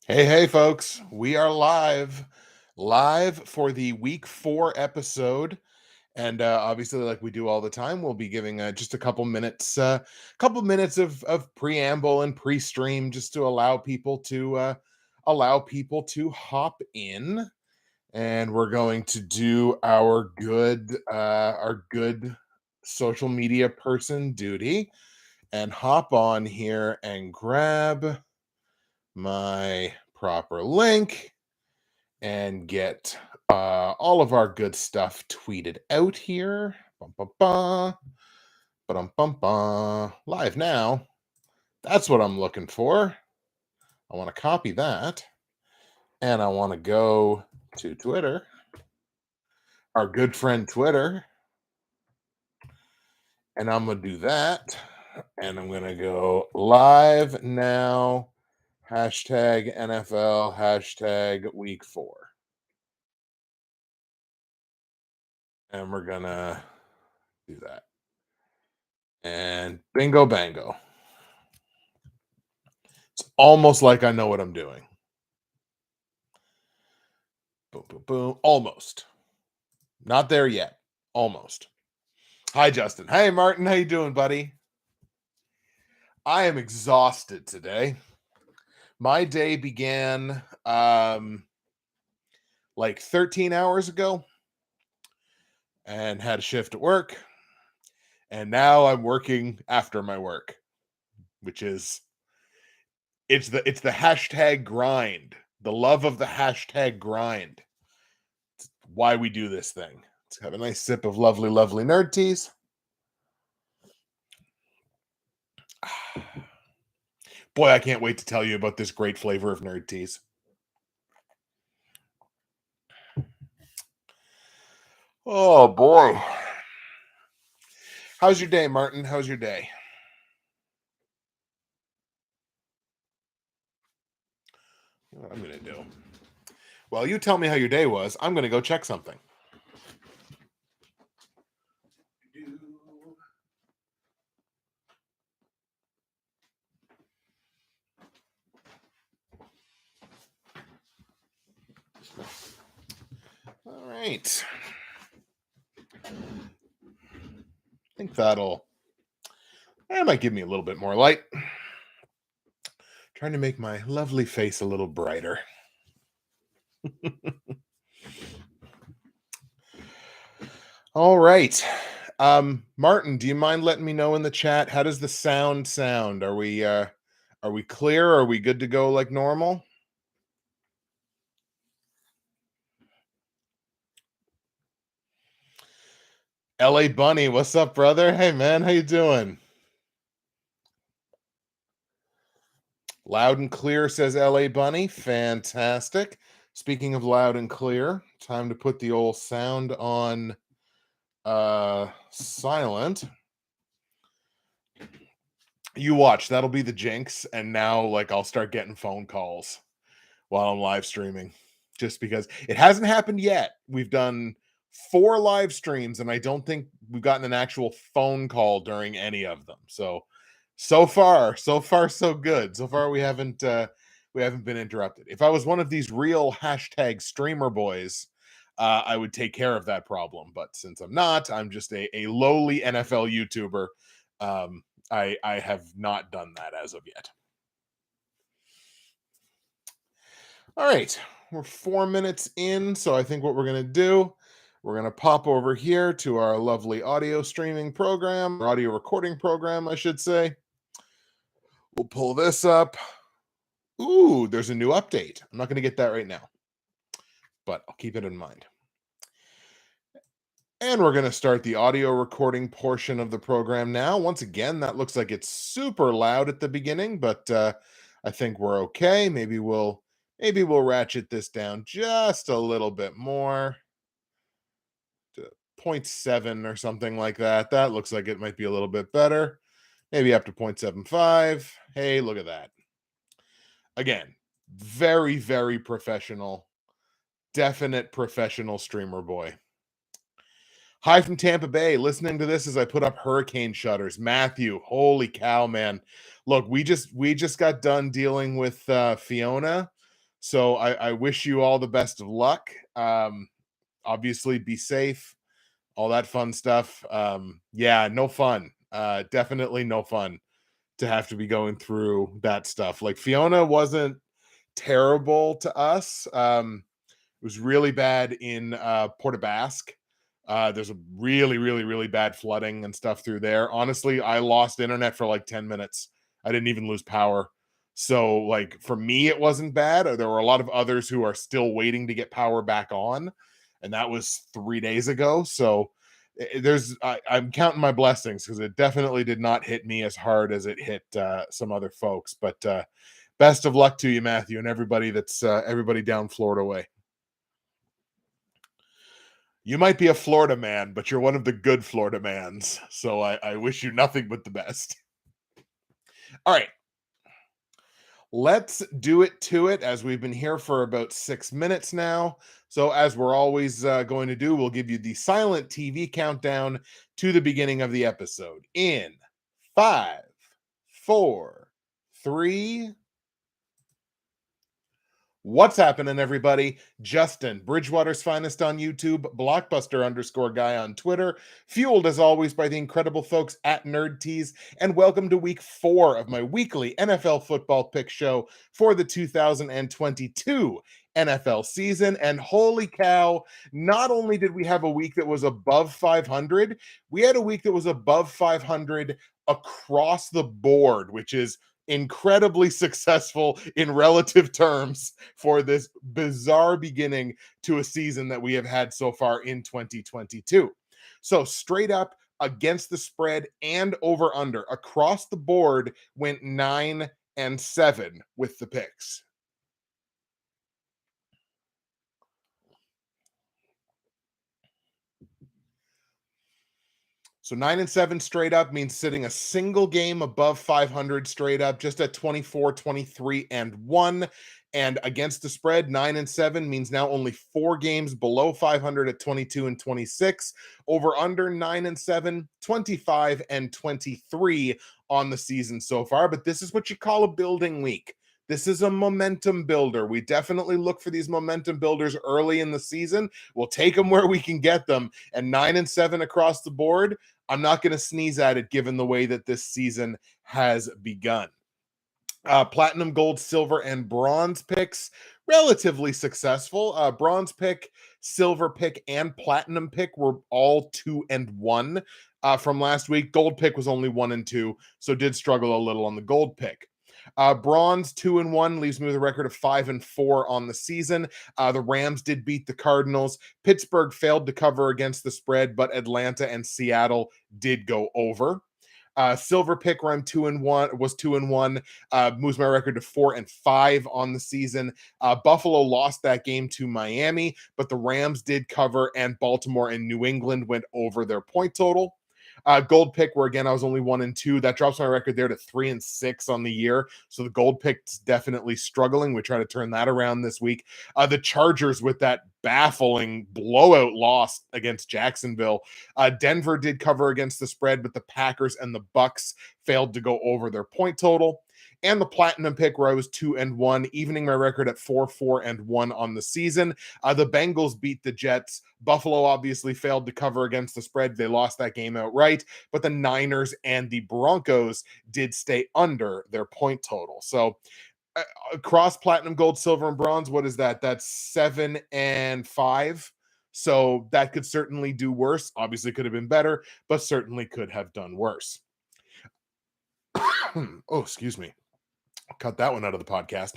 Hey, folks. We are live for the week 4 episode. And obviously, like we do all the time, we'll be giving just a couple minutes of preamble and pre-stream just to allow people to hop in. And we're going to do our good social media person duty and hop on here and grab my proper link and get all of our good stuff tweeted out here. Bum, bum, bum. Ba-dum, bum, bum. Live now. That's what I'm looking for. I want to copy that. And I want to go to Twitter, our good friend Twitter. And I'm going to do that. And I'm going to go live now. Hashtag NFL, hashtag week 4. And we're going to do that. And bingo bango. It's almost like I know what I'm doing. Boom, boom, boom. Almost. Not there yet. Almost. Hi, Justin. Hey, Martin. How you doing, buddy? I am exhausted today. My day began like 13 hours ago and had a shift at work. And now I'm working after my work, which is it's the hashtag grind. The love of the hashtag grind. It's why we do this thing. Let's have a nice sip of lovely, lovely nerd teas. Boy, I can't wait to tell you about this great flavor of nerd teas. Oh, boy. How's your day, Martin? How's your day? What I'm going to do. Well, you tell me how your day was. I'm going to go check something. All right. I think that might give me a little bit more light. Trying to make my lovely face a little brighter. All right. Martin, do you mind letting me know in the chat, how does the sound? Are we clear? Are we good to go like normal? LA Bunny, what's up, brother? Hey man, how you doing? Loud and clear, says LA Bunny. Fantastic. Speaking of loud and clear, time to put the old sound on silent. You watch, that'll be the jinx, and now like I'll start getting phone calls while I'm live streaming, just because it hasn't happened yet. We've done 4 live streams and I don't think we've gotten an actual phone call during any of them. So far so good. So far we haven't been interrupted. If I was one of these real hashtag streamer boys, I would take care of that problem. But since I'm not, I'm just a lowly NFL YouTuber. I have not done that as of yet. All right, we're 4 minutes in, so I think what we're going to do, we're going to pop over here to our lovely audio streaming program, or audio recording program, I should say. We'll pull this up. Ooh, there's a new update. I'm not going to get that right now, but I'll keep it in mind. And we're going to start the audio recording portion of the program now. Once again, that looks like it's super loud at the beginning, but I think we're okay. Maybe we'll ratchet this down just a little bit more to 0.7 or something like that. That looks like it might be a little bit better. Maybe up to 0.75. Hey, look at that. Again, very, very professional. Definite professional streamer boy. Hi from Tampa Bay. Listening to this as I put up hurricane shutters. Matthew, holy cow, man. Look, we just got done dealing with Fiona. So I wish you all the best of luck. Obviously, be safe, all that fun stuff. Yeah, no fun. Definitely no fun to have to be going through that stuff. Like Fiona wasn't terrible to us. It was really bad in Porta Basque. There's a really bad flooding and stuff through there. Honestly, I lost internet for like 10 minutes. I didn't even lose power. So, like, for me, it wasn't bad. There were a lot of others who are still waiting to get power back on. And that was 3 days ago. So, I'm counting my blessings because it definitely did not hit me as hard as it hit some other folks. But best of luck to you, Matthew, and everybody that's everybody down Florida way. You might be a Florida man, but you're one of the good Florida mans. So I wish you nothing but the best. All right. Let's do it to it as we've been here for about 6 minutes now. So, as we're always going to do, we'll give you the silent TV countdown to the beginning of the episode in 5, 4, 3. What's happening, everybody? Justin, Bridgewater's finest on YouTube, Blockbuster_guy on Twitter, fueled as always by the incredible folks at Nerd Tees, and welcome to week 4 of my weekly NFL football pick show for the 2022 NFL season. And holy cow, not only did we have a week that was above 500, we had a week that was above 500 across the board, which is incredibly successful in relative terms for this bizarre beginning to a season that we have had so far in 2022. So straight up against the spread and over under across the board went 9 and 7 with the picks. So 9 and 7 straight up means sitting a single game above 500 straight up, just at 24, 23, and 1. And against the spread, 9 and 7 means now only 4 games below 500 at 22 and 26. Over under 9 and 7, 25 and 23 on the season so far. But this is what you call a building week. This is a momentum builder. We definitely look for these momentum builders early in the season. We'll take them where we can get them. And 9 and 7 across the board, I'm not going to sneeze at it given the way that this season has begun. Platinum, gold, silver, and bronze picks, relatively successful. Bronze pick, silver pick, and platinum pick were all 2 and 1 from last week. Gold pick was only 1 and 2, so did struggle a little on the gold pick. Bronze 2 and 1 leaves me with a record of 5 and 4 on the season. The Rams did beat the Cardinals. Pittsburgh failed to cover against the spread, but Atlanta and Seattle did go over. Silver pick where I'm 2 and 1 was 2 and 1, moves my record to 4 and 5 on the season. Buffalo lost that game to Miami, but the Rams did cover, and Baltimore and New England went over their point total. Gold pick where again I was only 1 and 2. That drops my record there to 3 and 6 on the year. So the gold pick's definitely struggling. We try to turn that around this week. The Chargers with that baffling blowout loss against Jacksonville. Denver did cover against the spread, but the Packers and the Bucks failed to go over their point total. And the platinum pick where I was 2 and 1, evening my record at 4, 4 and 1 on the season. The Bengals beat the Jets. Buffalo obviously failed to cover against the spread. They lost that game outright, but the Niners and the Broncos did stay under their point total. So across platinum, gold, silver, and bronze, what is that? That's 7 and 5. So that could certainly do worse. Obviously could have been better, but certainly could have done worse. Oh, excuse me. I'll cut that one out of the podcast.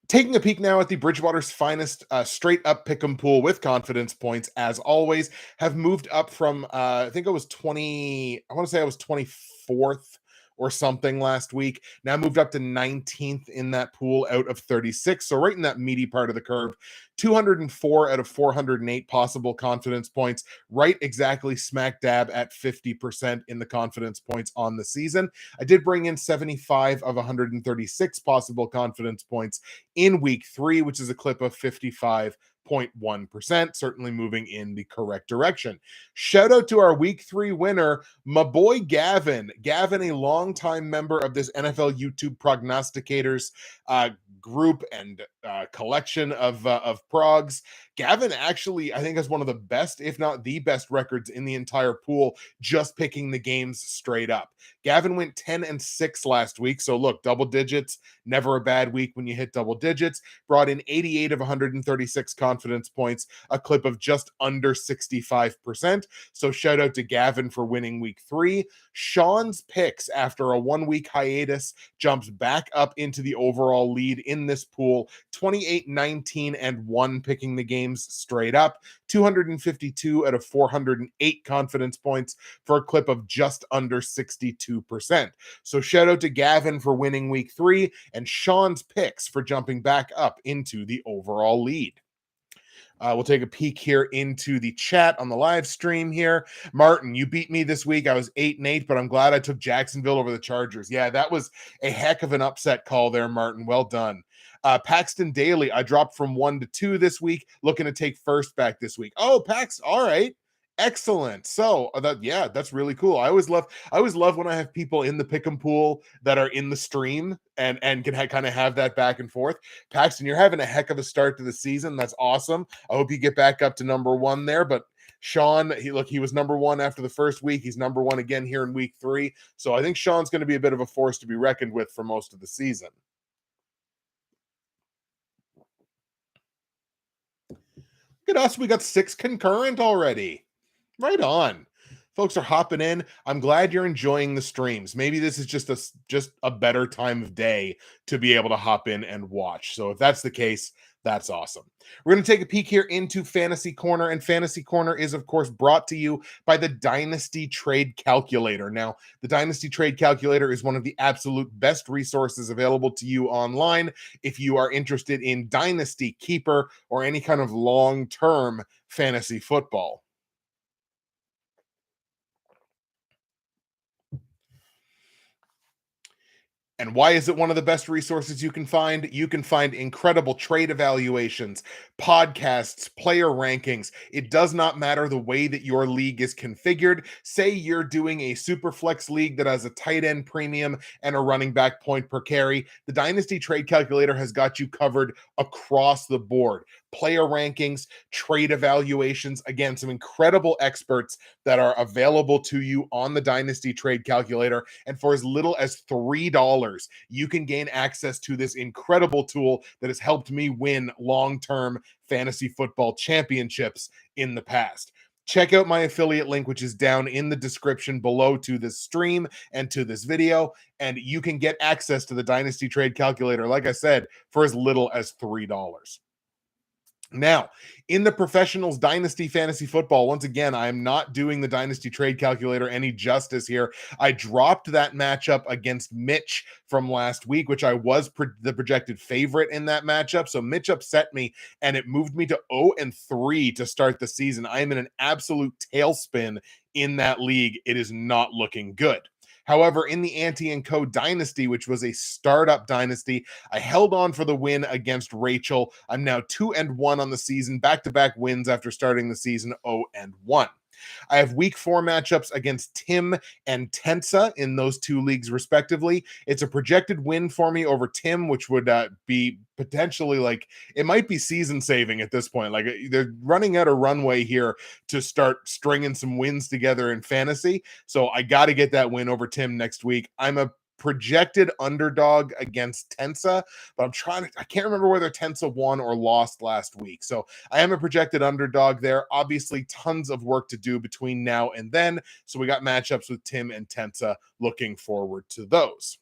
Taking a peek now at the Bridgewater's finest straight up pick'em pool with confidence points, as always, have moved up from I think it was 20. I want to say I was 24th or something last week. Now moved up to 19th in that pool out of 36. So right in that meaty part of the curve. 204 out of 408 possible confidence points, right exactly smack dab at 50% in the confidence points on the season. I did bring in 75 of 136 possible confidence points in week 3, which is a clip of 55 0.1%, certainly moving in the correct direction. Shout out to our week 3 winner, my boy Gavin. Gavin, a longtime member of this NFL YouTube prognosticators group and collection of progs. Gavin actually, I think, has one of the best, if not the best, records in the entire pool, just picking the games straight up. Gavin went 10-6 last week. So look, double digits, never a bad week when you hit double digits. Brought in 88 of 136 confidence points, a clip of just under 65%. So shout out to Gavin for winning week 3. Shaun's picks after a 1-week hiatus jumps back up into the overall lead in this pool, 28, 19, and 1 picking the games straight up, 252 out of 408 confidence points for a clip of just under 62%. So shout out to Gavin for winning week 3 and Shaun's picks for jumping back up into the overall lead. We'll take a peek here into the chat on the live stream here. Martin, you beat me this week. I was 8-8, but I'm glad I took Jacksonville over the Chargers. Yeah, that was a heck of an upset call there, Martin. Well done. Paxton Daly, I dropped from 1 to 2 this week, looking to take first back this week. Oh, Pax, all right. Excellent. So that's really cool. I always love when I have people in the pick'em pool that are in the stream and can kind of have that back and forth. Paxton, you're having a heck of a start to the season. That's awesome. I hope you get back up to number 1 there. But Shaun, he was number 1 after the first week. He's number 1 again here in week 3. So I think Shaun's going to be a bit of a force to be reckoned with for most of the season. Look at us. We got 6 concurrent already. Right on. Folks are hopping in. I'm glad you're enjoying the streams. Maybe this is just a better time of day to be able to hop in and watch. So if that's the case, that's awesome. We're going to take a peek here into Fantasy Corner, and Fantasy Corner is, of course, brought to you by the Dynasty Trade Calculator. Now, the Dynasty Trade Calculator is one of the absolute best resources available to you online if you are interested in Dynasty, Keeper, or any kind of long-term fantasy football. And why is it one of the best resources you can find? You can find incredible trade evaluations, podcasts, player rankings. It does not matter the way that your league is configured. Say you're doing a super flex league that has a tight end premium and a running back point per carry. The Dynasty Trade Calculator has got you covered across the board. Player rankings, trade evaluations, again, some incredible experts that are available to you on the Dynasty Trade Calculator. And for as little as $3, you can gain access to this incredible tool that has helped me win long-term fantasy football championships in the past. Check out my affiliate link, which is down in the description below to this stream and to this video, and you can get access to the Dynasty Trade Calculator, like I said, for as little as $3. Now, in the Professionals Dynasty Fantasy Football, once again, I am not doing the Dynasty Trade Calculator any justice here. I dropped that matchup against Mitch from last week, which I was the projected favorite in that matchup. So Mitch upset me, and it moved me to 0-3 to start the season. I am in an absolute tailspin in that league. It is not looking good. However, in the Ante & Co. Dynasty, which was a startup dynasty, I held on for the win against Rachel. I'm now 2-1 on the season, back-to-back wins after starting the season 0-1. I have week 4 matchups against Tim and Tensa in those 2 leagues, respectively. It's a projected win for me over Tim, which would be potentially it might be season saving at this point. They're running out of runway here to start stringing some wins together in fantasy. So I got to get that win over Tim next week. I'm a projected underdog against Tensa, but I can't remember whether Tensa won or lost last week. So I am a projected underdog there. Obviously, tons of work to do between now and then. So we got matchups with Tim and Tensa. Looking forward to those.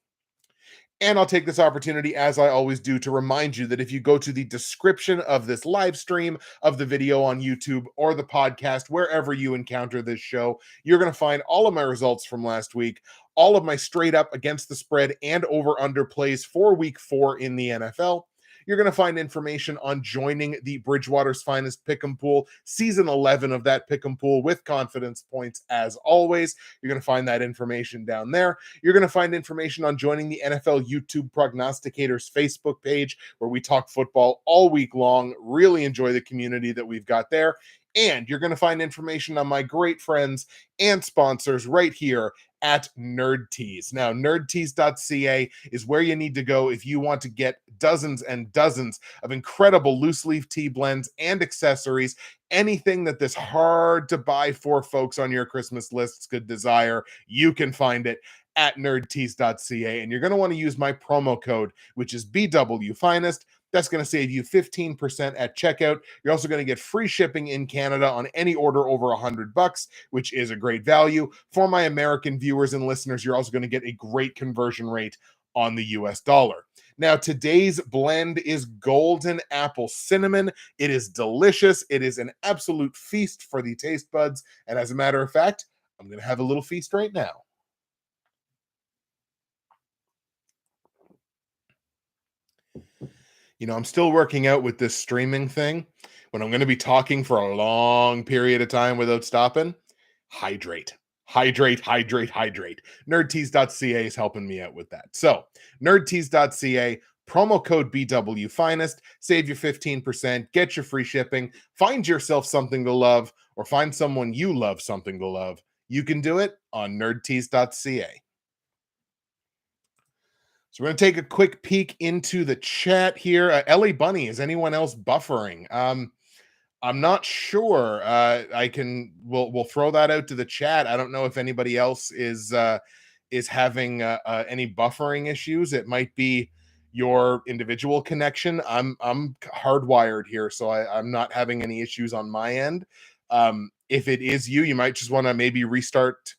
And I'll take this opportunity, as I always do, to remind you that if you go to the description of this live stream, of the video on YouTube, or the podcast, wherever you encounter this show, you're going to find all of my results from last week, all of my straight up against the spread and over under plays for week 4 in the NFL. You're going to find information on joining the Bridgewater's Finest Pick'em Pool, season 11 of that Pick'em Pool with confidence points as always. You're going to find that information down there. You're going to find information on joining the NFL YouTube Prognosticators Facebook page, where we talk football all week long. Really enjoy the community that we've got there. And you're going to find information on my great friends and sponsors right here at NerdTees. Now, nerdtees.ca is where you need to go if you want to get dozens and dozens of incredible loose leaf tea blends and accessories. Anything that this hard to buy for folks on your Christmas lists could desire, you can find it at nerdtees.ca. And you're going to want to use my promo code, which is BWFinest. That's going to save you 15% at checkout. You're also going to get free shipping in Canada on any order over $100, which is a great value. For my American viewers and listeners, you're also going to get a great conversion rate on the US dollar. Now, today's blend is golden apple cinnamon. It is delicious. It is an absolute feast for the taste buds. And as a matter of fact, I'm going to have a little feast right now. You know, I'm still working out with this streaming thing. When I'm going to be talking for a long period of time without stopping, hydrate. Hydrate, hydrate, hydrate. Nerdtees.ca is helping me out with that. So, nerdtees.ca, promo code BWFinest, save you 15%, get your free shipping, find yourself something to love, or find someone you love something to love. You can do it on nerdtees.ca. So we're going to take a quick peek into the chat here. Ellie Bunny, is anyone else buffering? I'm not sure. We'll throw that out to the chat. I don't know if anybody else is having any buffering issues. It might be your individual connection. I'm hardwired here, so I'm not having any issues on my end. If it is you, you might just want to maybe restart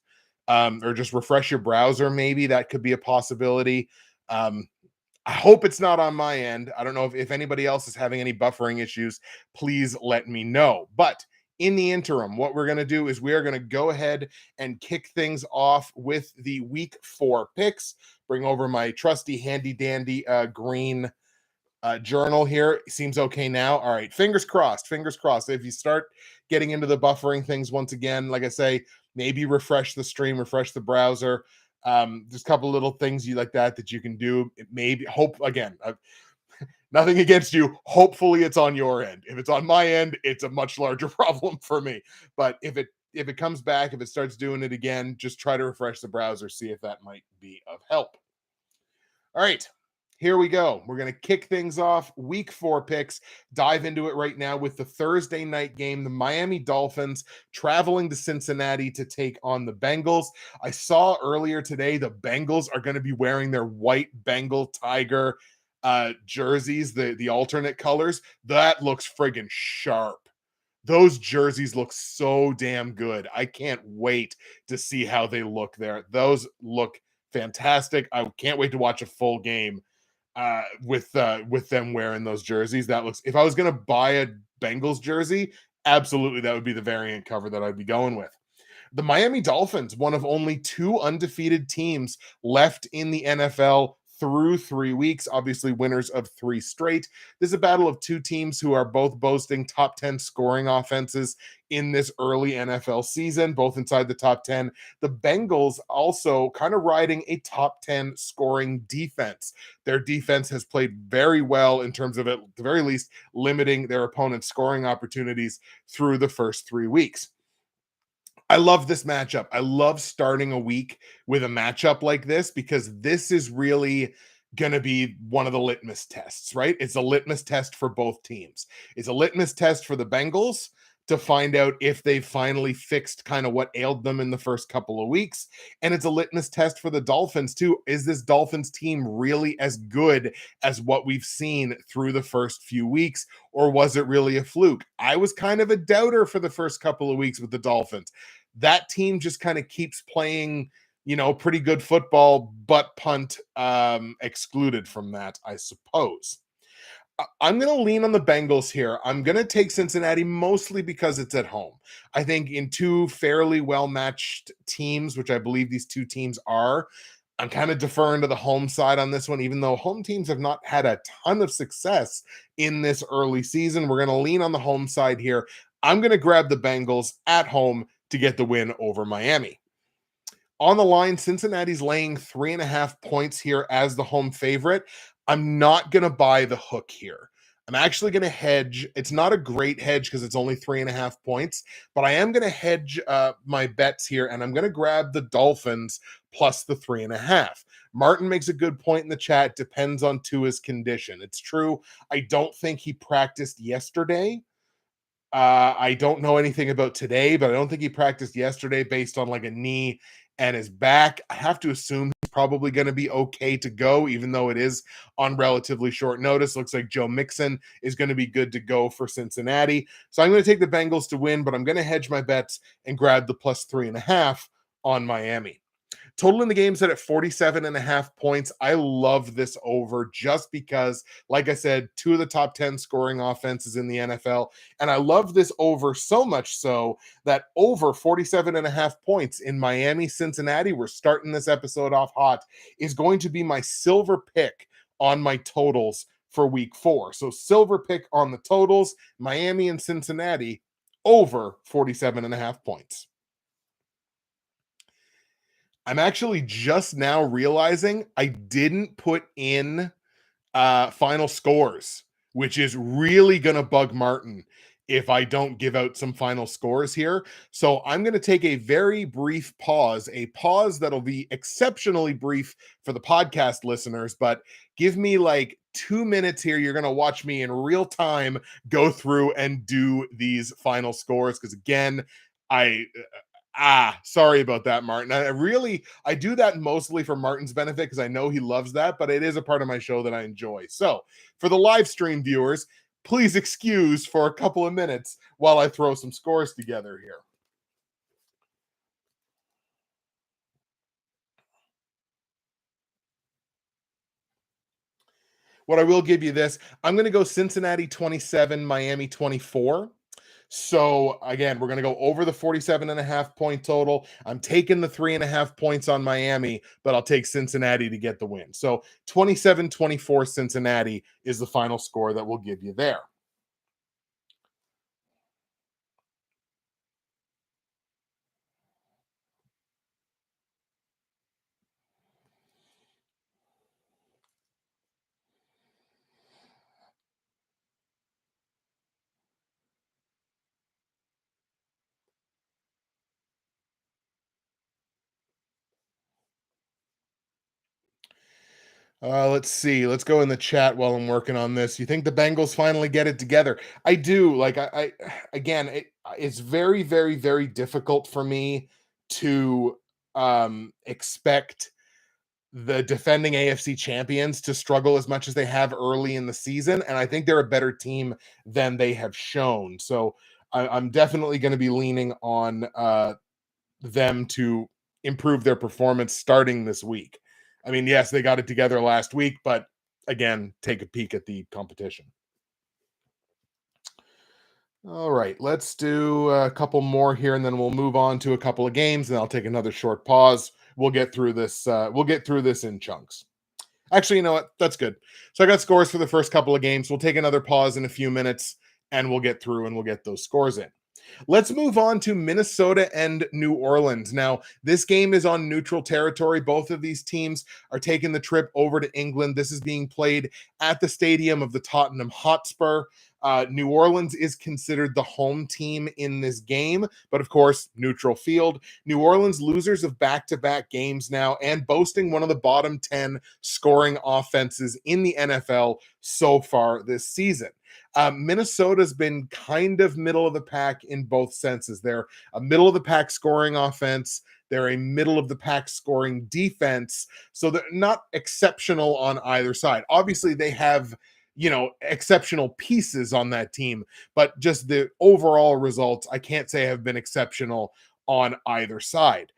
or just refresh your browser. Maybe that could be a possibility. I hope it's not on my end. I don't know if anybody else is having any buffering issues. Please let me know. But in the interim, what we're going to do is we are going to go ahead and kick things off with the week 4 picks. Bring over my trusty handy dandy green journal here. Seems okay now. All right. Fingers crossed. Fingers crossed. If you start getting into the buffering things once again, like I say, maybe refresh the stream, refresh the browser. There's a couple little things you like that you can do. It maybe hope again. Nothing against you. Hopefully it's on your end. If it's on my end, it's a much larger problem for me. But if it comes back, if it starts doing it again, just try to refresh the browser, see if that might be of help. All right. Here we go. We're going to kick things off. Week 4 picks. Dive into it right now with the Thursday night game. The Miami Dolphins traveling to Cincinnati to take on the Bengals. I saw earlier today the Bengals are going to be wearing their white Bengal Tiger jerseys, the alternate colors. That looks friggin' sharp. Those jerseys look so damn good. I can't wait to see how they look there. Those look fantastic. I can't wait to watch a full game with them wearing those jerseys. That looks, if I was going to buy a Bengals jersey, absolutely that would be the variant cover that I'd be going with. The Miami Dolphins, one of only 2 undefeated teams left in the NFL through 3 weeks, obviously winners of 3 straight. This is a battle of 2 teams who are both boasting top 10 scoring offenses in this early NFL season, both inside the top 10. The Bengals also kind of riding a top 10 scoring defense. Their defense has played very well in terms of, at the very least, limiting their opponent's scoring opportunities through the first 3 weeks. I love this matchup. I love starting a week with a matchup like this because this is really going to be one of the litmus tests, right? It's a litmus test for both teams. It's a litmus test for the Bengals to find out if they finally fixed kind of what ailed them in the first couple of weeks. And it's a litmus test for the Dolphins too. Is this Dolphins team really as good as what we've seen through the first few weeks? Or was it really a fluke? I was kind of a doubter for the first couple of weeks with the Dolphins. That team just kind of keeps playing, pretty good football, but punt excluded from that, I suppose. I'm going to lean on the Bengals here. I'm going to take Cincinnati mostly because it's at home. I think in 2 fairly well-matched teams, which I believe these 2 teams are, I'm kind of deferring to the home side on this one, even though home teams have not had a ton of success in this early season. We're going to lean on the home side here. I'm going to grab the Bengals at home to get the win over Miami. On the line, Cincinnati's laying 3.5 points here as the home favorite. I'm not going to buy the hook here. I'm actually going to hedge. It's not a great hedge because it's only 3.5 points, but I am going to hedge my bets here, and I'm going to grab the Dolphins plus the 3.5. Martin makes a good point in the chat. Depends on Tua's condition. It's true. I don't think he practiced yesterday. I don't know anything about today, but I don't think he practiced yesterday based on like a knee and his back. I have to assume he's probably going to be okay to go, even though it is on relatively short notice. Looks like Joe Mixon is going to be good to go for Cincinnati. So I'm going to take the Bengals to win, but I'm going to hedge my bets and grab the plus 3.5 on Miami. Total in the game set at 47.5 points. I love this over just because, like I said, two of the top 10 scoring offenses in the NFL. And I love this over so much so that over 47.5 points in Miami, Cincinnati, we're starting this episode off hot, is going to be my silver pick on my totals for week 4. So silver pick on the totals, Miami and Cincinnati over 47.5 points. I'm actually just now realizing I didn't put in final scores, which is really going to bug Martin if I don't give out some final scores here. So I'm going to take a very brief pause, a pause that'll be exceptionally brief for the podcast listeners, but give me like 2 minutes here. You're going to watch me in real time go through and do these final scores because, again, I sorry about that, Martin. I do that mostly for Martin's benefit because I know he loves that, but it is a part of my show that I enjoy. So for the live stream viewers, please excuse for a couple of minutes while I throw some scores together here. What I will give you this, I'm going to go Cincinnati 27, Miami 24. So again, we're going to go over the 47.5 point total. I'm taking the 3.5 points on Miami, but I'll take Cincinnati to get the win. So 27-24 Cincinnati is the final score that we'll give you there. Let's see. Let's go in the chat while I'm working on this. You think the Bengals finally get it together? I do. Like I again, it's very, very, very difficult for me to expect the defending AFC champions to struggle as much as they have early in the season, and I think they're a better team than they have shown. So I'm definitely going to be leaning on them to improve their performance starting this week. I mean, yes, they got it together last week, but again, take a peek at the competition. All right, let's do a couple more here, and then we'll move on to a couple of games, and I'll take another short pause. We'll get through this. We'll get through this in chunks. Actually, you know what? That's good. So I got scores for the first couple of games. We'll take another pause in a few minutes, and we'll get through and we'll get those scores in. Let's move on to Minnesota and New Orleans. Now, this game is on neutral territory. Both of these teams are taking the trip over to England. This is being played at the stadium of the Tottenham Hotspur. New Orleans is considered the home team in this game, but of course, neutral field. New Orleans losers of back-to-back games now and boasting one of the bottom 10 scoring offenses in the NFL so far this season. Minnesota's been kind of middle of the pack in both senses. They're a middle of the pack scoring offense. They're a middle of the pack scoring defense. So they're not exceptional on either side. Obviously, they have, exceptional pieces on that team, but just the overall results, I can't say have been exceptional on either side.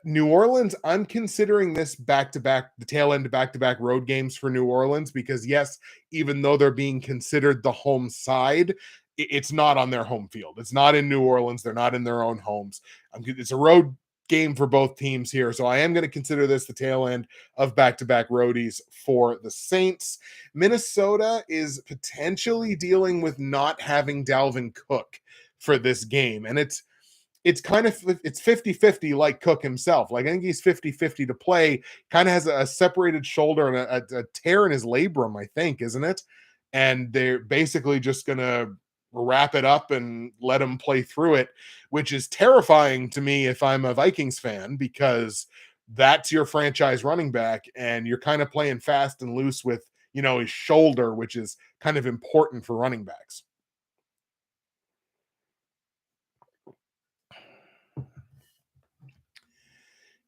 New Orleans, I'm considering this back-to-back, the tail end of back-to-back road games for New Orleans because, yes, even though they're being considered the home side, it's not on their home field. It's not in New Orleans. They're not in their own homes. It's a road game for both teams here. So I am going to consider this the tail end of back-to-back roadies for the Saints. Minnesota is potentially dealing with not having Dalvin Cook for this game. And it's kind of it's 50-50 like Cook himself. Like I think he's 50-50 to play. Kind of has a separated shoulder and a tear in his labrum, I think, isn't it? And they're basically just gonna wrap it up and let him play through it, which is terrifying to me if I'm a Vikings fan, because that's your franchise running back and you're kind of playing fast and loose with, his shoulder, which is kind of important for running backs.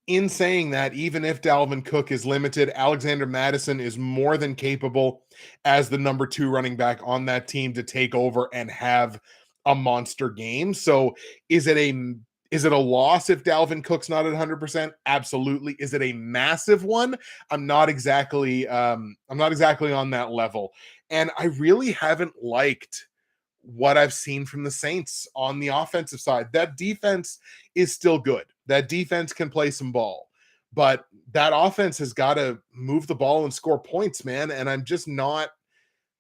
In saying that, even if Dalvin Cook is limited, Alexander Mattison is more than capable as the number 2 running back on that team to take over and have a monster game. So, is it a loss if Dalvin Cook's not at 100%? Absolutely. Is it a massive one? I'm not exactly on that level. And I really haven't liked what I've seen from the Saints on the offensive side. That defense is still good. That defense can play some ball, but that offense has got to move the ball and score points, man. And I'm just not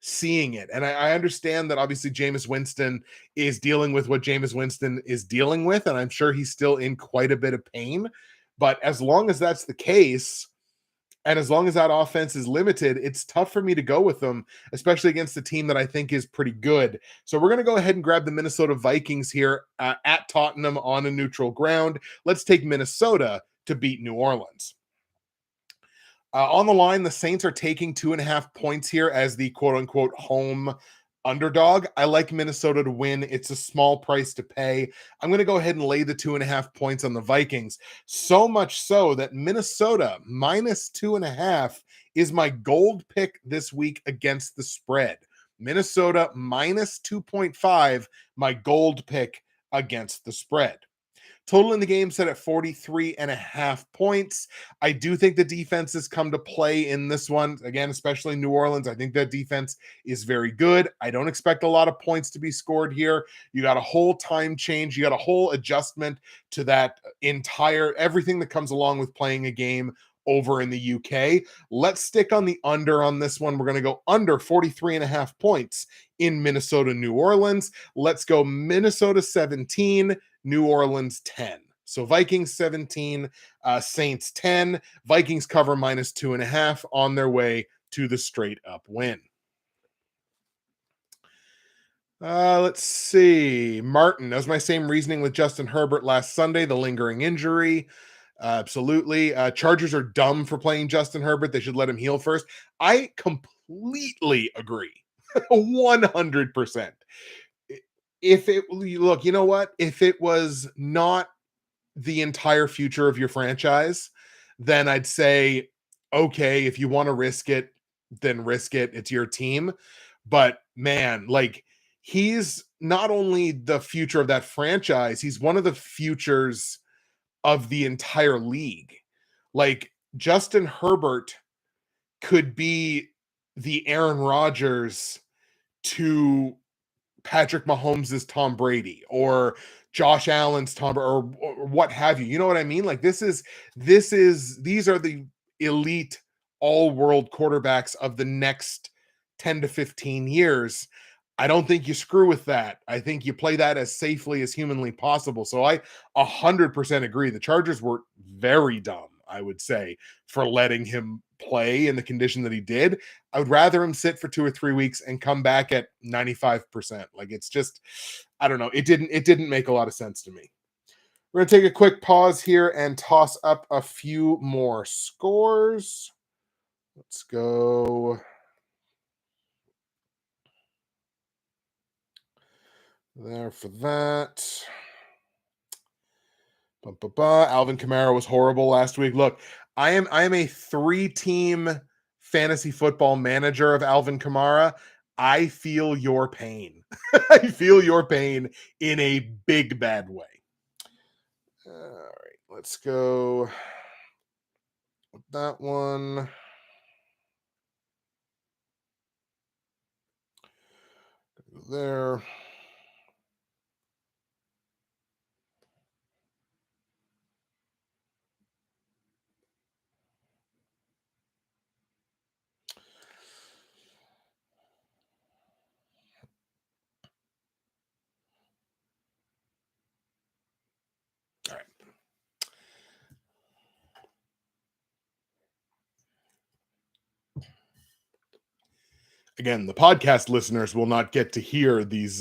seeing it. And I understand that obviously Jameis Winston is dealing with what Jameis Winston is dealing with, and I'm sure he's still in quite a bit of pain. But as long as that's the case, and as long as that offense is limited, it's tough for me to go with them, especially against a team that I think is pretty good. So we're going to go ahead and grab the Minnesota Vikings here at Tottenham on a neutral ground. Let's take Minnesota to beat New Orleans. On the line, the Saints are taking 2.5 points here as the quote unquote home underdog. I like Minnesota to win. It's a small price to pay. I'm going to go ahead and lay the 2.5 points on the Vikings. So much so that Minnesota minus 2.5 is my gold pick this week against the spread. Minnesota minus 2.5, my gold pick against the spread. Total in the game set at 43.5 points. I do think the defenses come to play in this one. Again, especially New Orleans. I think that defense is very good. I don't expect a lot of points to be scored here. You got a whole time change. You got a whole adjustment to that entire everything that comes along with playing a game over in the UK. Let's stick on the under on this one. We're going to go under 43.5 points in Minnesota, New Orleans. Let's go Minnesota 17, New Orleans 10. So Vikings 17, Saints 10. Vikings cover minus 2.5 on their way to the straight up win. Let's see. Martin, that was my same reasoning with Justin Herbert last Sunday, the lingering injury. Absolutely. Chargers are dumb for playing Justin Herbert. They should let him heal first. I completely agree. 100%. If it look, you know what? If it was not the entire future of your franchise, then I'd say, okay, if you want to risk it, then risk it. It's your team. But man, like he's not only the future of that franchise, he's one of the futures of the entire league. Like Justin Herbert could be the Aaron Rodgers to Patrick Mahomes is Tom Brady or Josh Allen's Tom or what have you. You know what I mean? Like these are the elite all-world quarterbacks of the next 10 to 15 years. I don't think you screw with that. I think you play that as safely as humanly possible. So I 100% agree. The Chargers were very dumb, I would say, for letting him play in the condition that he did. I would rather him sit for 2 or 3 weeks and come back at 95%. Like it's just, I don't know. It didn't make a lot of sense to me. We're going to take a quick pause here and toss up a few more scores. Let's go. There for that. Alvin Kamara was horrible last week. Look, I am a 3-team fantasy football manager of Alvin Kamara. I feel your pain. I feel your pain in a big bad way. All right, let's go with that one. There. Again, the podcast listeners will not get to hear these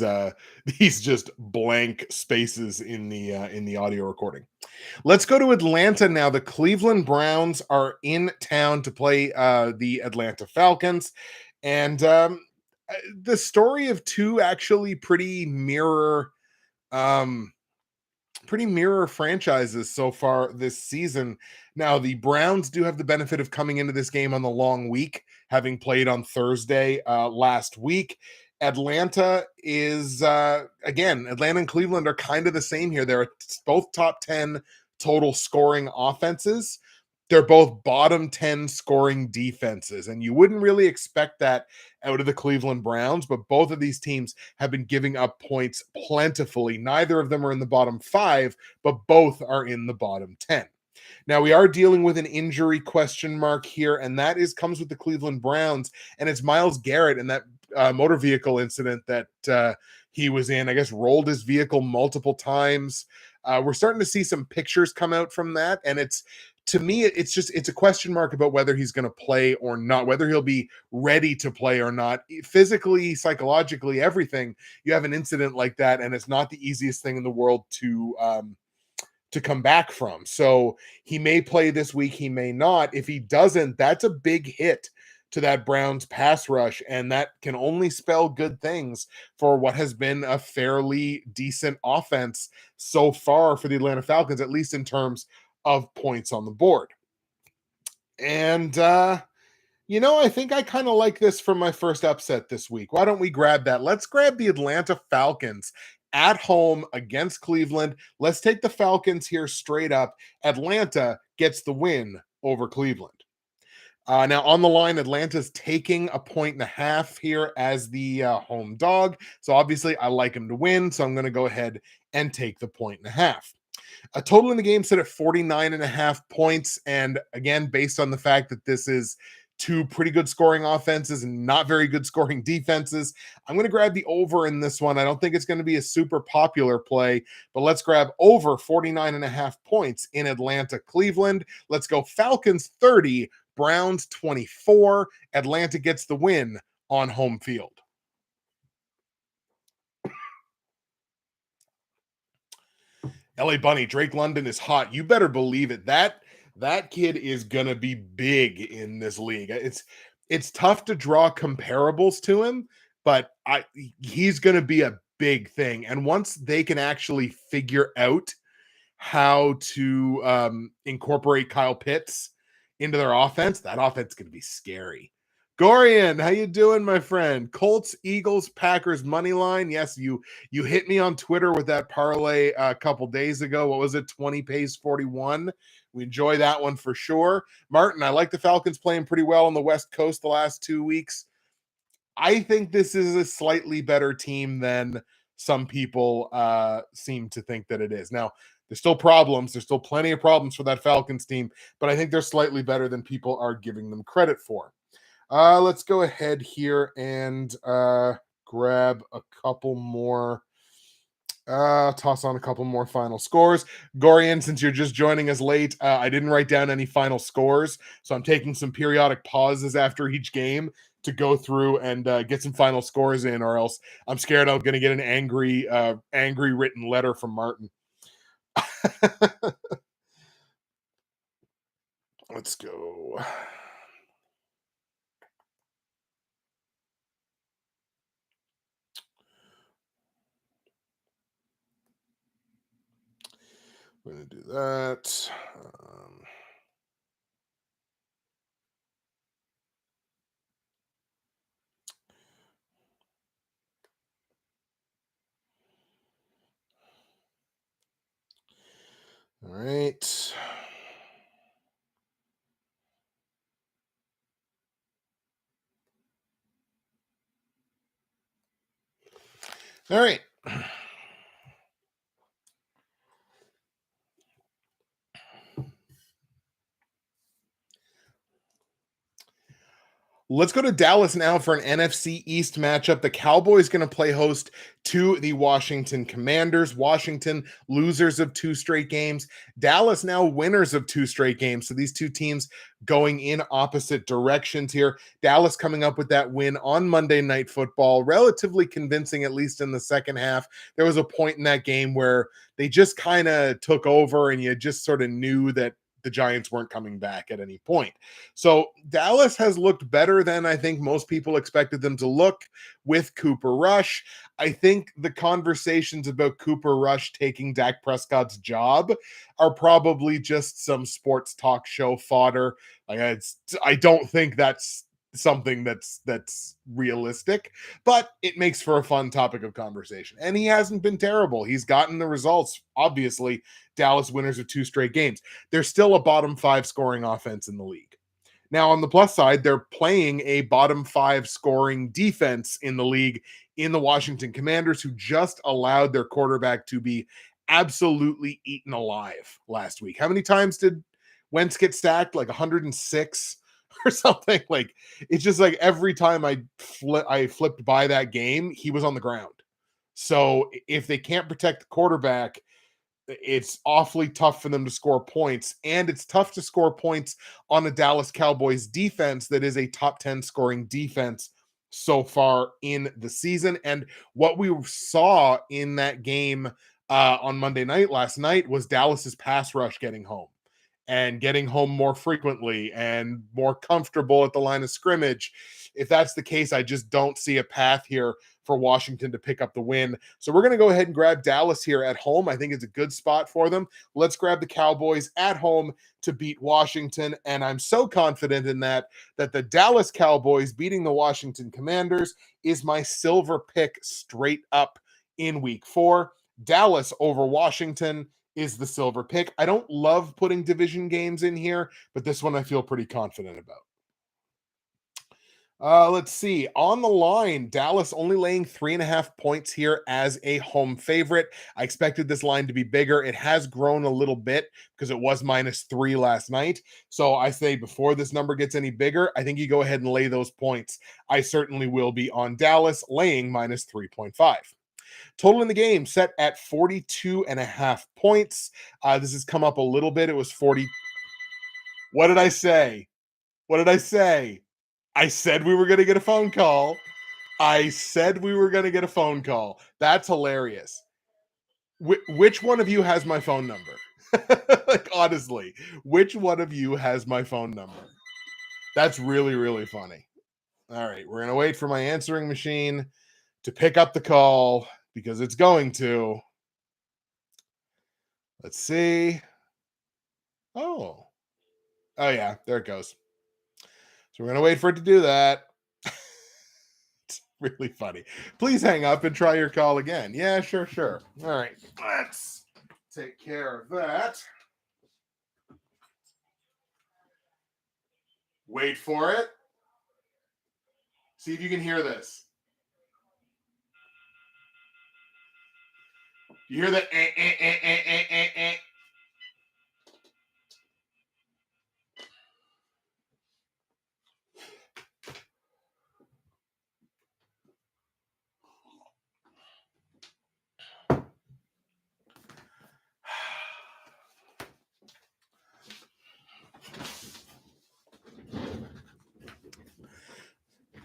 just blank spaces in the audio recording. Let's go to Atlanta now. The Cleveland Browns are in town to play the Atlanta Falcons, and the story of two actually um, pretty mirror franchises so far this season. Now, the Browns do have the benefit of coming into this game on the long week, having played on Thursday last week. Atlanta is, again, Atlanta and Cleveland are kind of the same here. They're both top 10 total scoring offenses. They're both bottom 10 scoring defenses. And you wouldn't really expect that out of the Cleveland Browns, but both of these teams have been giving up points plentifully. Neither of them are in the bottom 5, but both are in the bottom 10. Now we are dealing with an injury question mark here, and that is comes with the Cleveland Browns, and it's Myles Garrett and that motor vehicle incident that he was in. I guess rolled his vehicle multiple times. We're starting to see some pictures come out from that, and it's to me, it's a question mark about whether he's going to play or not, whether he'll be ready to play or not, physically, psychologically, everything. You have an incident like that, and it's not the easiest thing in the world to come back from. So he may play this week, he may not. If he doesn't, that's a big hit to that Browns pass rush, and that can only spell good things for what has been a fairly decent offense so far for the Atlanta Falcons, at least in terms of points on the board. And I think I kind of like this for my first upset this week. Why don't we grab that? Let's grab the Atlanta Falcons at home against Cleveland. Let's take the Falcons here straight up. Atlanta gets the win over Cleveland. Now on the line, Atlanta's taking 1.5 here as the home dog. So obviously I like them to win. So I'm going to go ahead and take the 1.5. A total in the game set at 49.5 points. And again, based on the fact that this is two pretty good scoring offenses and not very good scoring defenses, I'm going to grab the over in this one. I don't think it's going to be a super popular play, but let's grab over 49.5 points in Atlanta, Cleveland. Let's go Falcons 30, Browns 24. Atlanta gets the win on home field. LA Bunny, Drake London is hot. You better believe it. That kid is gonna be big in this league. It's tough to draw comparables to him, but he's gonna be a big thing. And once they can actually figure out how to incorporate Kyle Pitts into their offense, that offense is gonna be scary. Gorian, how you doing, my friend? Colts, Eagles, Packers money line. Yes, you hit me on Twitter with that parlay a couple days ago. What was it? 20 pays 41. We enjoy that one for sure. Martin, I like the Falcons playing pretty well on the West Coast the last 2 weeks. I think this is a slightly better team than some people seem to think that it is. Now, there's still problems. There's still plenty of problems for that Falcons team, but I think they're slightly better than people are giving them credit for. Let's go ahead here and grab a couple more. Toss on a couple more final scores. Gorian, since you're just joining us late, I didn't write down any final scores, so I'm taking some periodic pauses after each game to go through and get some final scores in, or else I'm scared I'm going to get an angry written letter from Martin. Let's go. We're going to do that. All right. All right. Let's go to Dallas now for an NFC East matchup. The Cowboys going to play host to the Washington Commanders. Washington, losers of 2 straight games. Dallas now winners of 2 straight games. So these two teams going in opposite directions here. Dallas coming up with that win on Monday Night Football, relatively convincing, at least in the second half. There was a point in that game where they just kind of took over and you just sort of knew that the Giants weren't coming back at any point. So Dallas has looked better than I think most people expected them to look with Cooper Rush. I think the conversations about Cooper Rush taking Dak Prescott's job are probably just some sports talk show fodder. I don't think that's something that's realistic, but it makes for a fun topic of conversation. And he hasn't been terrible. He's gotten the results. Obviously, Dallas winners of 2 straight games. They're still a bottom 5 scoring offense in the league. Now, on the plus side, they're playing a bottom 5 scoring defense in the league in the Washington Commanders, who just allowed their quarterback to be absolutely eaten alive last week. How many times did Wentz get sacked? Like 106 or something. Like, it's just like every time I flipped by that game, he was on the ground. So if they can't protect the quarterback, it's awfully tough for them to score points, and it's tough to score points on a Dallas Cowboys defense that is a top 10 scoring defense so far in the season. And what we saw in that game on Monday night last night was Dallas's pass rush getting home and getting home more frequently and more comfortable at the line of scrimmage. If that's the case, I just don't see a path here for Washington to pick up the win. So we're going to go ahead and grab Dallas here at home. I think it's a good spot for them. Let's grab the Cowboys at home to beat Washington. And I'm so confident in that the Dallas Cowboys beating the Washington Commanders is my silver pick straight up in week 4. Dallas over Washington is the silver pick. I don't love putting division games in here, but this one I feel pretty confident about. Let's see. On the line, Dallas only laying 3.5 points here as a home favorite. I expected this line to be bigger. It has grown a little bit because it was -3 last night. So I say before this number gets any bigger, I think you go ahead and lay those points. I certainly will be on Dallas laying -3.5. Total in the game set at 42.5 points. This has come up a little bit. It was 40. What did I say? What did I say? I said we were going to get a phone call. I said we were going to get a phone call. That's hilarious. Which one of you has my phone number? Like, honestly, which one of you has my phone number? That's really, really funny. All right, we're going to wait for my answering machine to pick up the call because it's going to. Let's see. Oh, yeah, there it goes. So we're going to wait for it to do that. It's really funny. Please hang up and try your call again. Yeah, sure. All right, let's take care of that. Wait for it. See if you can hear this. You hear the eh, eh, eh, eh, eh, eh, eh.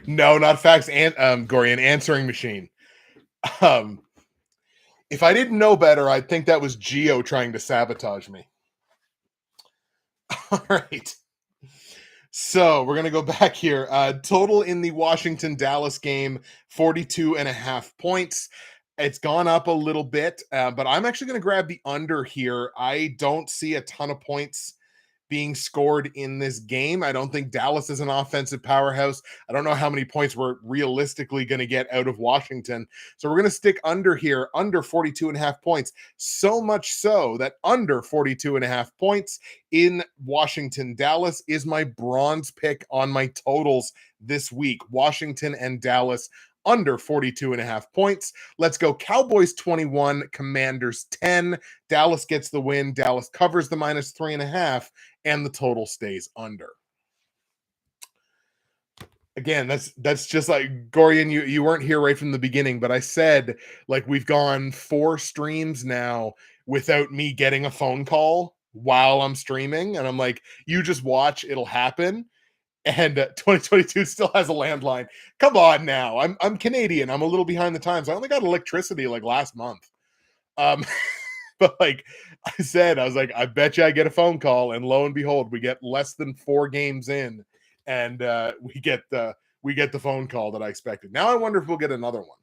No, not fax and Gorian answering machine. If I didn't know better, I'd think that was Geo trying to sabotage me. All right. So we're going to go back here. Total in the Washington-Dallas game, 42.5 points. It's gone up a little bit, but I'm actually going to grab the under here. I don't see a ton of points being scored in this game. I don't think Dallas is an offensive powerhouse. I don't know how many points we're realistically going to get out of Washington. So we're going to stick under here, under 42.5 points. So much so that under 42.5 points in Washington, Dallas is my bronze pick on my totals this week. Washington and Dallas under 42.5 points. Let's go Cowboys 21, Commanders 10. Dallas gets the win. Dallas covers the -3.5, and the total stays under. Again, that's just like Gorian, you weren't here right from the beginning, but I said like we've gone 4 streams now without me getting a phone call while I'm streaming, and I'm like, you just watch, it'll happen. And 2022 still has a landline. Come on now, I'm Canadian. I'm a little behind the times. I only got electricity like last month. Um, but like I said, I was like, I bet you I get a phone call, and lo and behold, we get less than 4 games in, and we get the phone call that I expected. Now I wonder if we'll get another one.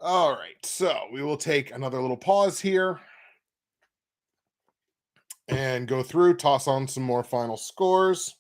All right, so we will take another little pause here and go through, toss on some more final scores.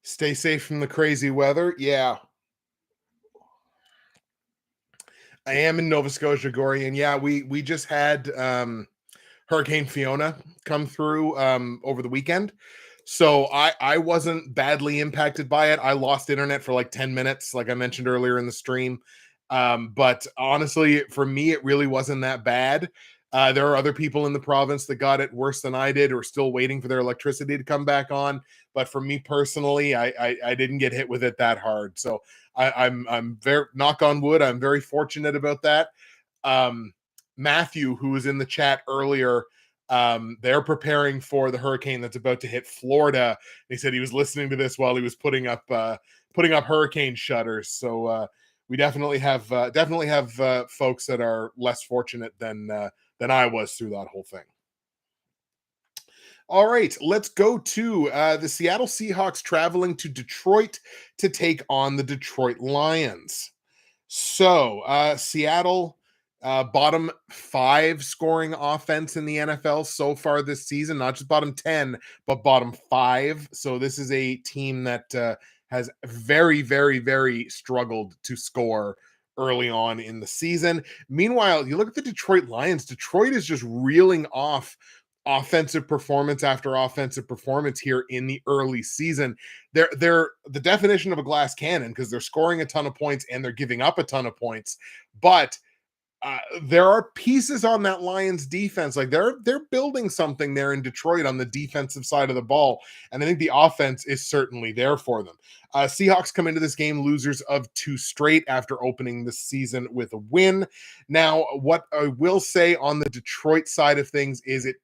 Stay safe from the crazy weather. Yeah, I am in Nova Scotia, Gory, and yeah, we just had Hurricane Fiona come through over the weekend. So I wasn't badly impacted by it. I lost internet for like 10 minutes, like I mentioned earlier in the stream. But honestly, for me, it really wasn't that bad. There are other people in the province that got it worse than I did, or still waiting for their electricity to come back on. But for me personally, I didn't get hit with it that hard. So I'm very, knock on wood, I'm very fortunate about that. um, Matthew, who was in the chat earlier, they're preparing for the hurricane that's about to hit Florida. He said he was listening to this while he was putting up hurricane shutters. So we definitely have folks that are less fortunate than I was through that whole thing. All right, let's go to the Seattle Seahawks traveling to Detroit to take on the Detroit Lions. So, Seattle, bottom 5 scoring offense in the NFL so far this season, not just bottom 10, but bottom 5. So, this is a team that has very, very, very struggled to score early on in the season. Meanwhile, you look at the Detroit Lions, Detroit is just reeling off offensive performance after offensive performance here in the early season. They're the definition of a glass cannon because they're scoring a ton of points and they're giving up a ton of points. But there are pieces on that Lions defense. Like they're building something there in Detroit on the defensive side of the ball, and I think the offense is certainly there for them. Seahawks come into this game losers of 2 straight after opening the season with a win. Now, what I will say on the Detroit side of things is it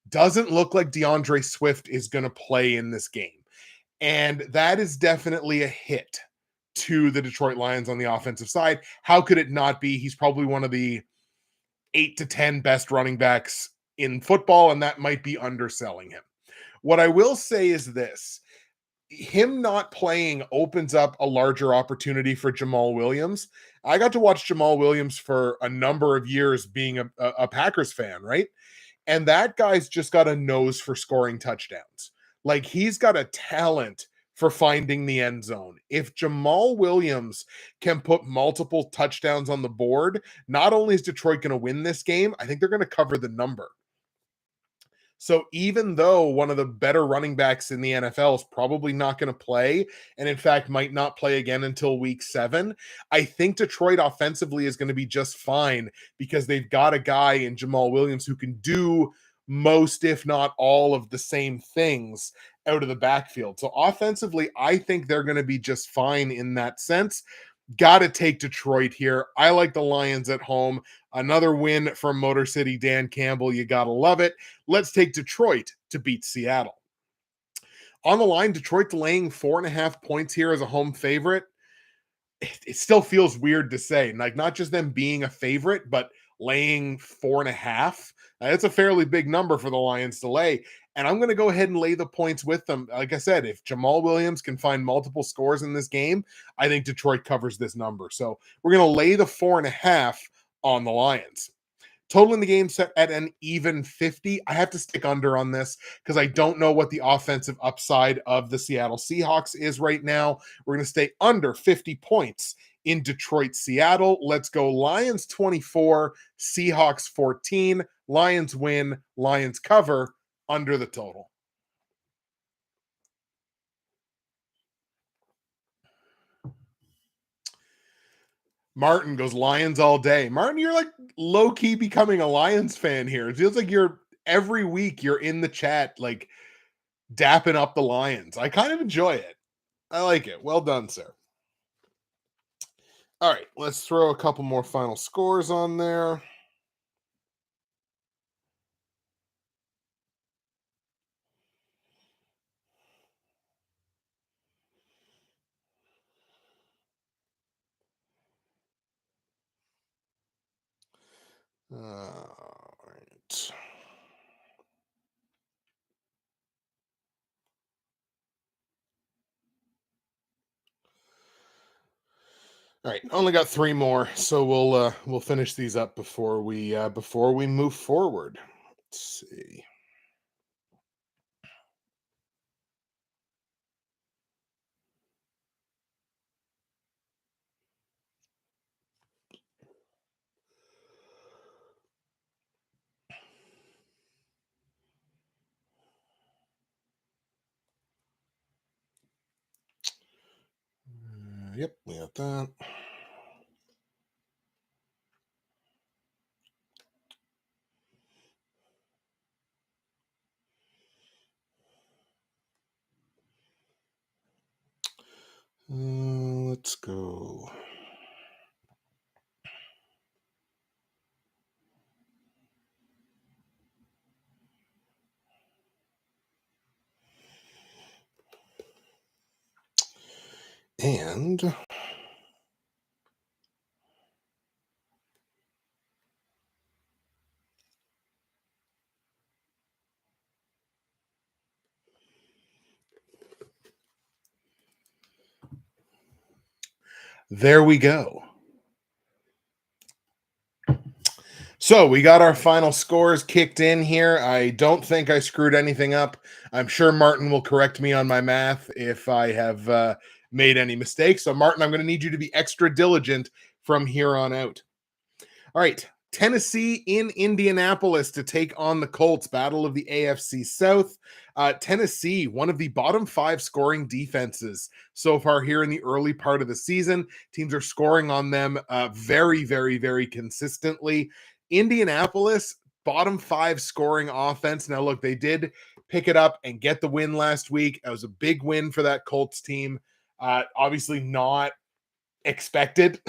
doesn't look like DeAndre Swift is going to play in this game. And that is definitely a hit to the Detroit Lions on the offensive side. How could it not be? He's probably one of the 8 to 10 best running backs in football, and that might be underselling him. What I will say is this: him not playing opens up a larger opportunity for Jamal Williams. I got to watch Jamal Williams for a number of years being a Packers fan, right? And that guy's just got a nose for scoring touchdowns. Like he's got a talent for finding the end zone. If Jamal Williams can put multiple touchdowns on the board, not only is Detroit going to win this game, I think they're going to cover the number. So even though one of the better running backs in the NFL is probably not going to play, and in fact might not play again until week 7, I think Detroit offensively is going to be just fine because they've got a guy in Jamal Williams who can do most, if not all, of the same things out of the backfield. So offensively, I think they're going to be just fine in that sense. Got to take Detroit here. I like the Lions at home. Another win from Motor City Dan Campbell. You got to love it. Let's take Detroit to beat Seattle. On the line, Detroit laying 4.5 points here as a home favorite. It still feels weird to say, like not just them being a favorite, but laying 4.5. That's a fairly big number for the Lions to lay. And I'm going to go ahead and lay the points with them. Like I said, if Jamal Williams can find multiple scores in this game, I think Detroit covers this number. So we're going to lay the 4.5 on the Lions. Total in the game set at an even 50. I have to stick under on this because I don't know what the offensive upside of the Seattle Seahawks is right now. We're going to stay under 50 points in Detroit, Seattle. Let's go Lions 24, Seahawks 14. Lions win, Lions cover under the total. Martin goes Lions all day. Martin, you're like low key becoming a Lions fan here. It feels like you're every week you're in the chat, like dapping up the Lions. I kind of enjoy it. I like it. Well done, sir. All right, let's throw a couple more final scores on there. All right. All right, only got three more, so we'll finish these up before we move forward. Let's see. Yep, we got that. Let's go. And there we go. So we got our final scores kicked in here. I don't think I screwed anything up. I'm sure Martin will correct me on my math if I have made any mistakes. So, Martin, I'm going to need you to be extra diligent from here on out. All right. Tennessee in Indianapolis to take on the Colts. Battle of the AFC South. Tennessee, one of the bottom 5 scoring defenses so far here in the early part of the season. Teams are scoring on them very, very, very consistently. Indianapolis, bottom 5 scoring offense. Now, look, they did pick it up and get the win last week. It was a big win for that Colts team. Obviously, not expected.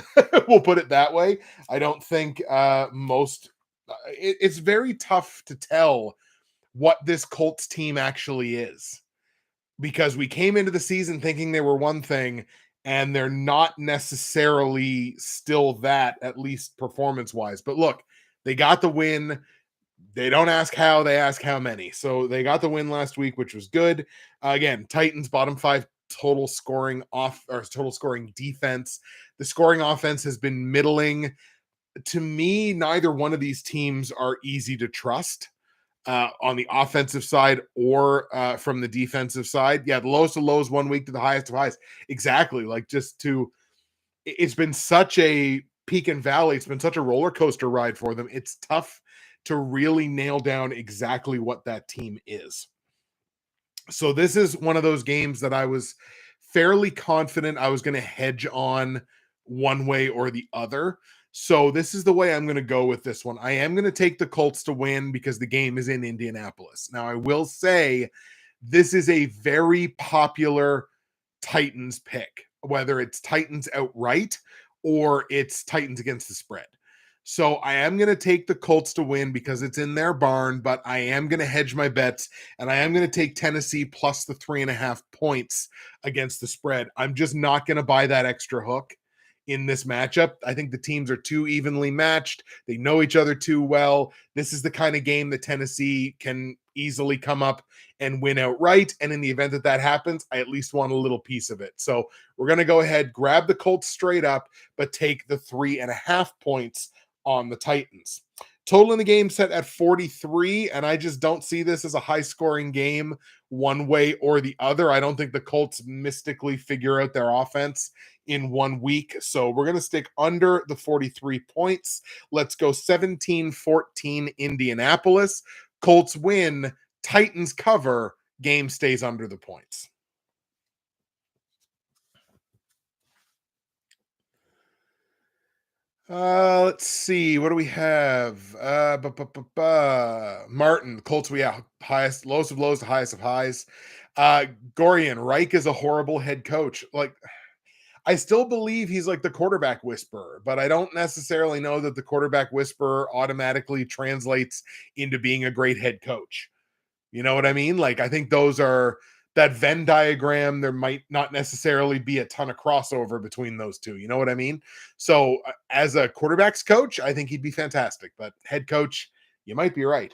We'll put it that way. I don't think it's very tough to tell what this Colts team actually is because we came into the season thinking they were one thing and they're not necessarily still that, at least performance wise. But look, they got the win. They don't ask how, they ask how many. So they got the win last week, which was good. Again, Titans bottom 5 total scoring defense. The scoring offense has been middling. To me, neither one of these teams are easy to trust on the offensive side or from the defensive side. Yeah, the lowest of lows one week to the highest of highs. Exactly. Like it's been such a peak and valley. It's been such a roller coaster ride for them. It's tough to really nail down exactly what that team is. So this is one of those games that I was fairly confident I was going to hedge on one way or the other. So this is the way I'm going to go with this one. I am going to take the Colts to win because the game is in Indianapolis. Now, I will say this is a very popular Titans pick, whether it's Titans outright or it's Titans against the spread. So I am going to take the Colts to win because it's in their barn, but I am going to hedge my bets and I am going to take Tennessee plus the 3.5 points against the spread. I'm just not going to buy that extra hook in this matchup. I think the teams are too evenly matched. They know each other too well. This is the kind of game that Tennessee can easily come up and win outright. And in the event that that happens, I at least want a little piece of it. So we're going to go ahead, grab the Colts straight up, but take the 3.5 points on the Titans. Total in the game set at 43, and I just don't see this as a high scoring game one way or the other. I don't think the Colts mystically figure out their offense in 1 week. So we're going to stick under the 43 points. Let's go 17-14 Indianapolis. Colts win, Titans cover, game stays under the points. Let's see. What do we have? Martin, Colts, highest, lowest of lows to highest of highs. Gorian, Reich is a horrible head coach. Like, I still believe he's like the quarterback whisperer, but I don't necessarily know that the quarterback whisperer automatically translates into being a great head coach. You know what I mean? Like, I think those are that Venn diagram. There might not necessarily be a ton of crossover between those two. You know what I mean? So, as a quarterback's coach, I think he'd be fantastic. But head coach, you might be right.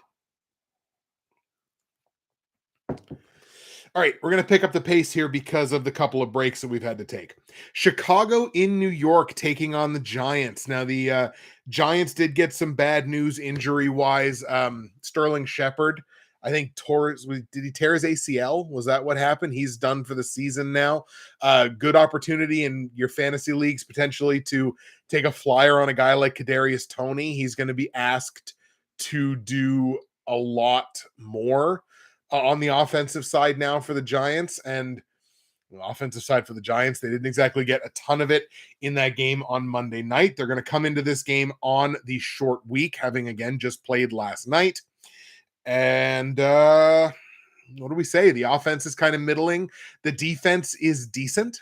All right, we're going to pick up the pace here because of the couple of breaks that we've had to take. Chicago in New York taking on the Giants. Now, the Giants did get some bad news injury wise. Sterling Shepard, I think, did he tear his ACL? Was that what happened? He's done for the season now. Good opportunity in your fantasy leagues potentially to take a flyer on a guy like Kadarius Toney. He's going to be asked to do a lot more on the offensive side now for the Giants. And the offensive side for the Giants, they didn't exactly get a ton of it in that game on Monday night. They're going to come into this game on the short week, having again just played last night. And what do we say? The offense is kind of middling. The defense is decent.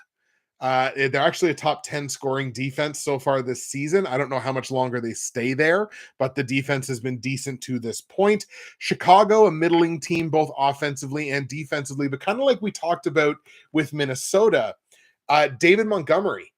They're actually a top 10 scoring defense so far this season. I don't know how much longer they stay there, but the defense has been decent to this point. Chicago, a middling team, both offensively and defensively, but kind of like we talked about with Minnesota, David Montgomery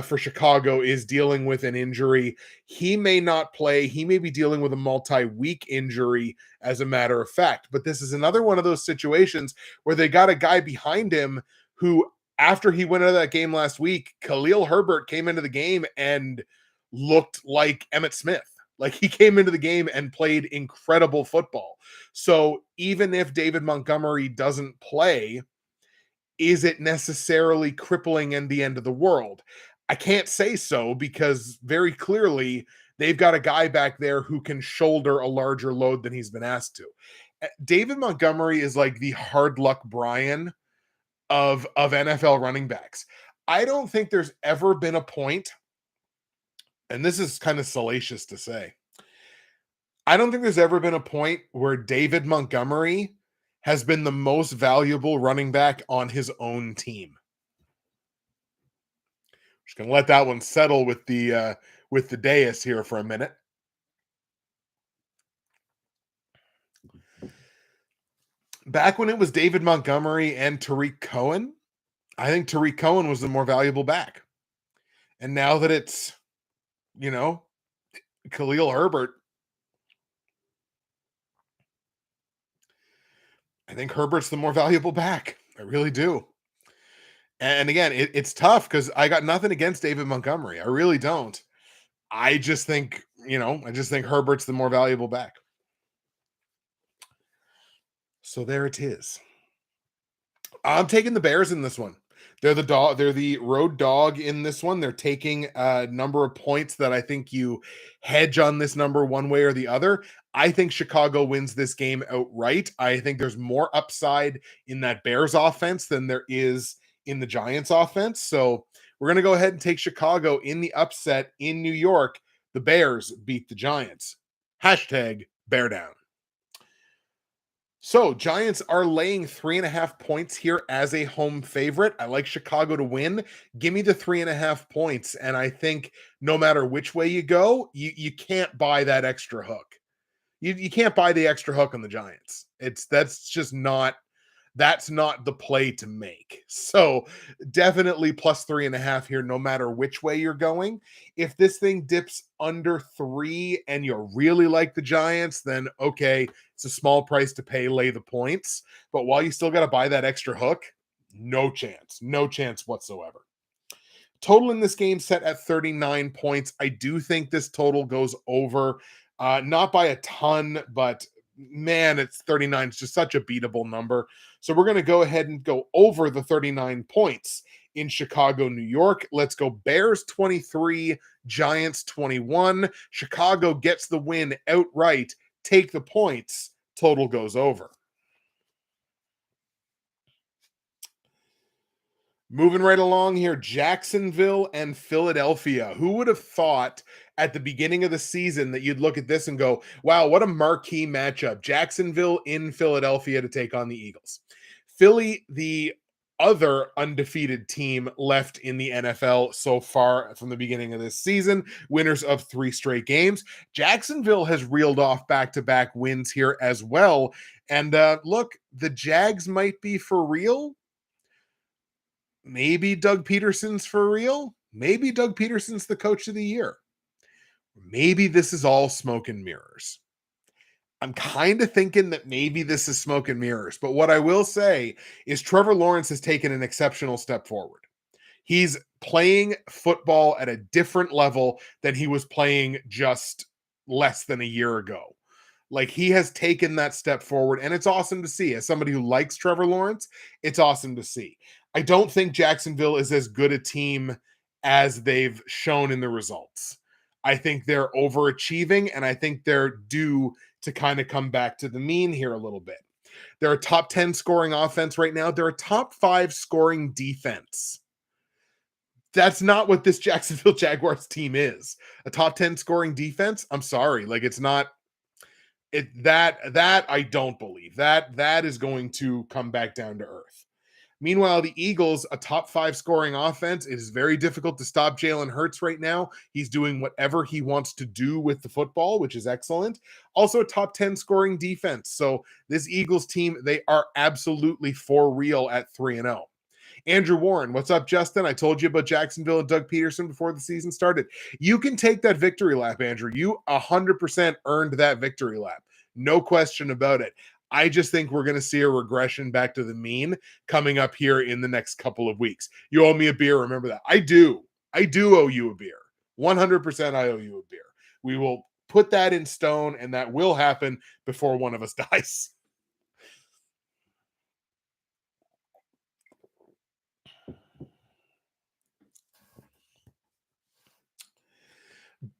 for Chicago is dealing with an injury. He may not play. He may be dealing with a multi-week injury, as a matter of fact. But this is another one of those situations where they got a guy behind him who, after he went out of that game last week, Khalil Herbert came into the game and looked like Emmitt Smith. Like, he came into the game and played incredible football. So even if David Montgomery doesn't play, is it necessarily crippling and the end of the world? I can't say so, because very clearly they've got a guy back there who can shoulder a larger load than he's been asked to. David Montgomery is like the hard luck Brian of NFL running backs. I don't think there's ever been a point, and this is kind of salacious to say, I don't think there's ever been a point where David Montgomery has been the most valuable running back on his own team. Just gonna let that one settle with the dais here for a minute. Back when it was David Montgomery and Tariq Cohen, I think Tariq Cohen was the more valuable back. And now that it's, Khalil Herbert, I think Herbert's the more valuable back. I really do. And again, it's tough because I got nothing against David Montgomery. I really don't. I just think, Herbert's the more valuable back. So there it is. I'm taking the Bears in this one. They're the dog. They're the road dog in this one. They're taking a number of points that I think you hedge on this number one way or the other. I think Chicago wins this game outright. I think there's more upside in that Bears offense than there is in the Giants offense. So we're going to go ahead and take Chicago in the upset in New York. The Bears beat the Giants. Hashtag bear down. So Giants are laying 3.5 points here as a home favorite. I like Chicago to win. Give me the 3.5 points. And I think no matter which way you go, you can't buy that extra hook. You can't buy the extra hook on the Giants. That's not the play to make. So definitely plus 3.5 here, no matter which way you're going. If this thing dips under 3 and you really like the Giants, then okay, it's a small price to pay, lay the points. But while you still got to buy that extra hook, no chance whatsoever. Total in this game set at 39 points. I do think this total goes over. Not by a ton, but man, it's 39. It's just such a beatable number. So we're going to go ahead and go over the 39 points in Chicago, New York. Let's go Bears 23, Giants 21. Chicago gets the win outright. Take the points. Total goes over. Moving right along here, Jacksonville and Philadelphia. Who would have thought at the beginning of the season that you'd look at this and go, wow, what a marquee matchup. Jacksonville in Philadelphia to take on the Eagles. Philly, the other undefeated team left in the NFL so far from the beginning of this season, winners of 3 straight games. Jacksonville has reeled off back-to-back wins here as well. And look, the Jags might be for real. Maybe Doug Peterson's for real. Maybe Doug Peterson's the coach of the year. Maybe this is all smoke and mirrors. I'm kind of thinking that maybe this is smoke and mirrors. But what I will say is Trevor Lawrence has taken an exceptional step forward. He's playing football at a different level than he was playing just less than a year ago. Like, he has taken that step forward, and it's awesome to see. As somebody who likes Trevor Lawrence, it's awesome to see. I don't think Jacksonville is as good a team as they've shown in the results. I think they're overachieving, and I think they're due to kind of come back to the mean here a little bit. They're a top 10 scoring offense right now. They're a top 5 scoring defense. That's not what this Jacksonville Jaguars team is. A top 10 scoring defense? I'm sorry. Like, it's not that I don't believe. That is going to come back down to earth. Meanwhile, the Eagles, a top 5 scoring offense. It is very difficult to stop Jalen Hurts right now. He's doing whatever he wants to do with the football, which is excellent. Also a top 10 scoring defense. So this Eagles team, they are absolutely for real at 3-0. Andrew Warren, what's up, Justin? I told you about Jacksonville and Doug Peterson before the season started. You can take that victory lap, Andrew. You 100% earned that victory lap. No question about it. I just think we're going to see a regression back to the mean coming up here in the next couple of weeks. You owe me a beer. Remember that. I do. I do owe you a beer. 100% I owe you a beer. We will put that in stone, and that will happen before one of us dies.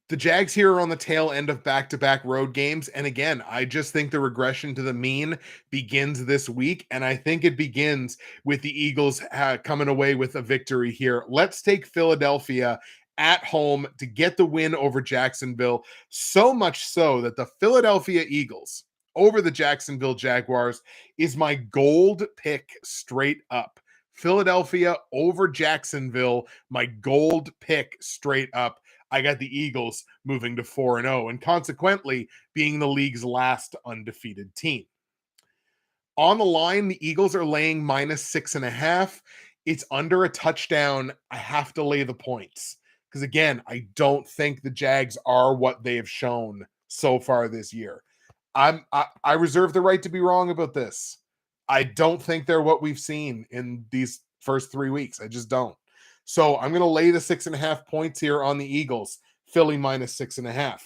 The Jags here are on the tail end of back-to-back road games. And again, I just think the regression to the mean begins this week. And I think it begins with the Eagles coming away with a victory here. Let's take Philadelphia at home to get the win over Jacksonville. So much so that the Philadelphia Eagles over the Jacksonville Jaguars is my gold pick straight up. Philadelphia over Jacksonville, my gold pick straight up. I got the Eagles moving to 4-0 and consequently being the league's last undefeated team. On the line, the Eagles are laying -6.5. It's under a touchdown. I have to lay the points because, again, I don't think the Jags are what they have shown so far this year. I reserve the right to be wrong about this. I don't think they're what we've seen in these first 3 weeks. I just don't. So I'm going to lay the 6.5 points here on the Eagles. Philly -6.5.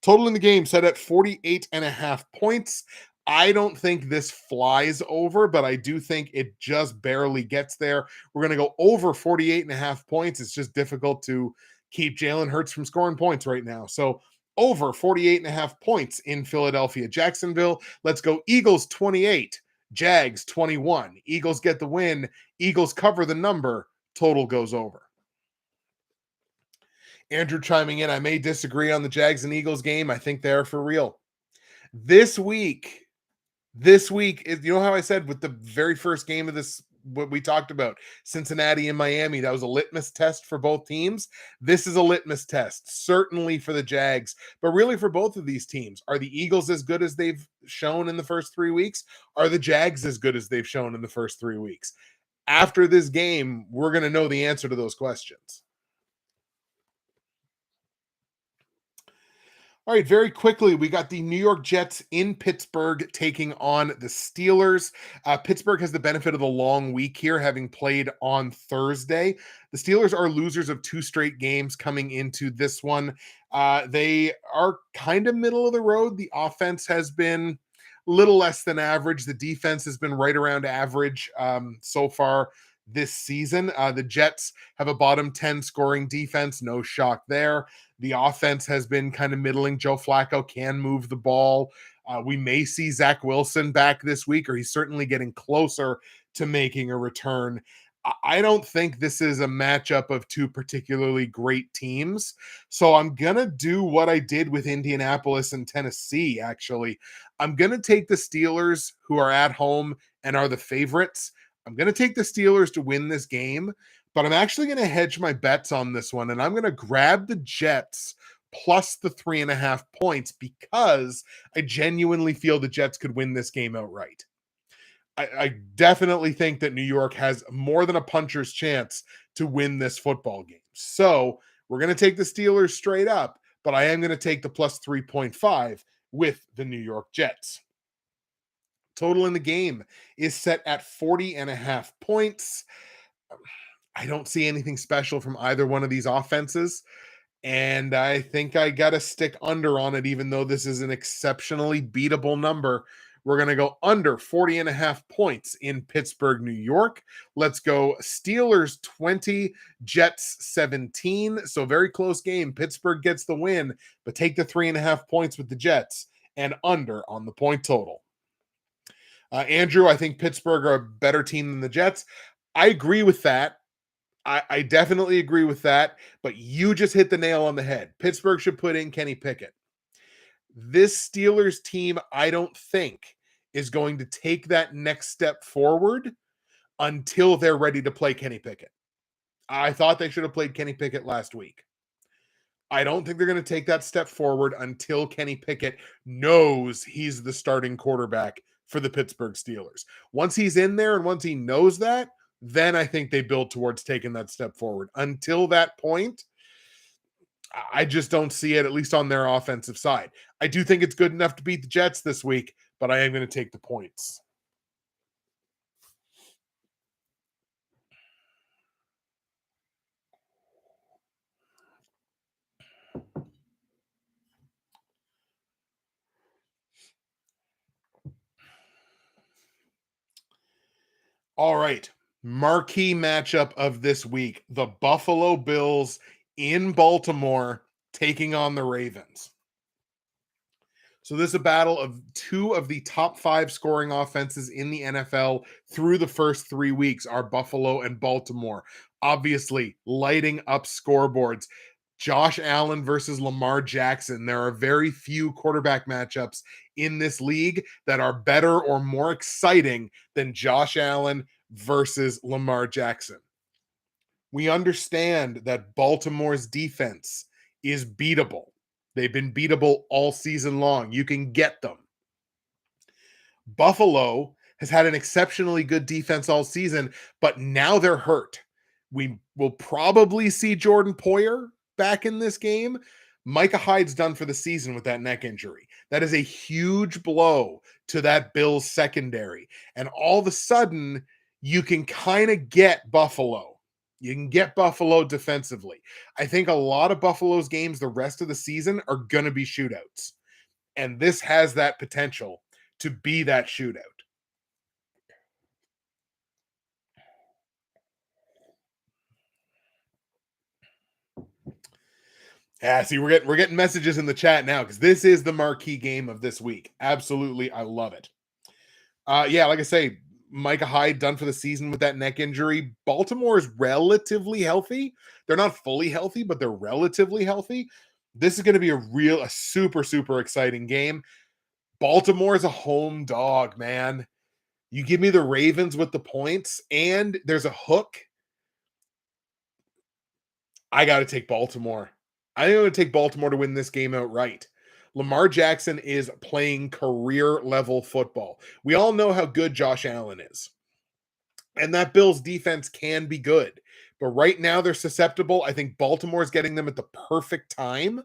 Total in the game set at 48.5 points. I don't think this flies over, but I do think it just barely gets there. We're going to go over 48.5 points. It's just difficult to keep Jalen Hurts from scoring points right now. So over 48.5 points in Philadelphia. Jacksonville, let's go Eagles 28, Jags 21. Eagles get the win. Eagles cover the number. Total goes over. Andrew chiming in. I may disagree on the Jags and Eagles game. I think they're for real. This week is, you know how I said with the very first game of this, what we talked about, Cincinnati and Miami, that was a litmus test for both teams. This is a litmus test, certainly for the Jags, but really for both of these teams. Are the Eagles as good as they've shown in the first 3 weeks? Are the Jags as good as they've shown in the first 3 weeks? After this game, we're going to know the answer to those questions. All right, very quickly, we got the New York Jets in Pittsburgh taking on the Steelers. Pittsburgh has the benefit of the long week here, having played on Thursday. The Steelers are losers of two straight games coming into this one. They are kind of middle of the road. The offense has been a little less than average. The defense has been right around average so far this season. The Jets have a bottom 10 scoring defense. No shock there. The offense has been kind of middling. Joe Flacco can move the ball. We may see Zach Wilson back this week, or he's certainly getting closer to making a return. I don't think this is a matchup of two particularly great teams. So I'm going to do what I did with Indianapolis and Tennessee, actually. I'm going to take the Steelers, who are at home and are the favorites. I'm going to take the Steelers to win this game, but I'm actually going to hedge my bets on this one, and I'm going to grab the Jets plus the 3.5 points because I genuinely feel the Jets could win this game outright. I definitely think that New York has more than a puncher's chance to win this football game. So we're going to take the Steelers straight up, but I am going to take the plus 3.5 with the New York Jets. Total in the game is set at 40.5 points. I don't see anything special from either one of these offenses. And I think I got to stick under on it, even though this is an exceptionally beatable number. We're going to go under 40.5 points in Pittsburgh, New York. Let's go Steelers 20, Jets 17. So very close game. Pittsburgh gets the win, but take the 3.5 points with the Jets and under on the point total. Andrew, I think Pittsburgh are a better team than the Jets. I agree with that. I definitely agree with that, but you just hit the nail on the head. Pittsburgh should put in Kenny Pickett. This Steelers team, I don't think, is going to take that next step forward until they're ready to play Kenny Pickett. I thought they should have played Kenny Pickett last week. I don't think they're going to take that step forward until Kenny Pickett knows he's the starting quarterback for the Pittsburgh Steelers. Once he's in there and once he knows that, then I think they build towards taking that step forward. Until that point, I just don't see it, at least on their offensive side. I do think it's good enough to beat the Jets this week, but I am going to take the points. All right. Marquee matchup of this week, the Buffalo Bills in Baltimore taking on the Ravens. So this is a battle of two of the top 5 scoring offenses in the NFL through the first 3 weeks are Buffalo and Baltimore. Obviously, lighting up scoreboards. Josh Allen versus Lamar Jackson. There are very few quarterback matchups in this league that are better or more exciting than Josh Allen versus Lamar Jackson. We understand that Baltimore's defense is beatable. They've been beatable all season long. You can get them. Buffalo has had an exceptionally good defense all season, but now they're hurt. We will probably see Jordan Poyer back in this game. Micah Hyde's done for the season with that neck injury. That is a huge blow to that Bills secondary. And all of a sudden, you can kind of get Buffalo. You can get Buffalo defensively. I think a lot of Buffalo's games the rest of the season are going to be shootouts. And this has that potential to be that shootout. Yeah, see, we're getting messages in the chat now because this is the marquee game of this week. Absolutely, I love it. Yeah, like I say, Micah Hyde done for the season with that neck injury. Baltimore is relatively healthy. They're not fully healthy, but they're relatively healthy. This is going to be a super, super exciting game. Baltimore is a home dog, man. You give me the Ravens with the points, and there's a hook. I got to take Baltimore. I'm going to take Baltimore to win this game outright. Lamar Jackson is playing career level football. We all know how good Josh Allen is. And that Bills defense can be good. But right now they're susceptible. I think Baltimore's getting them at the perfect time.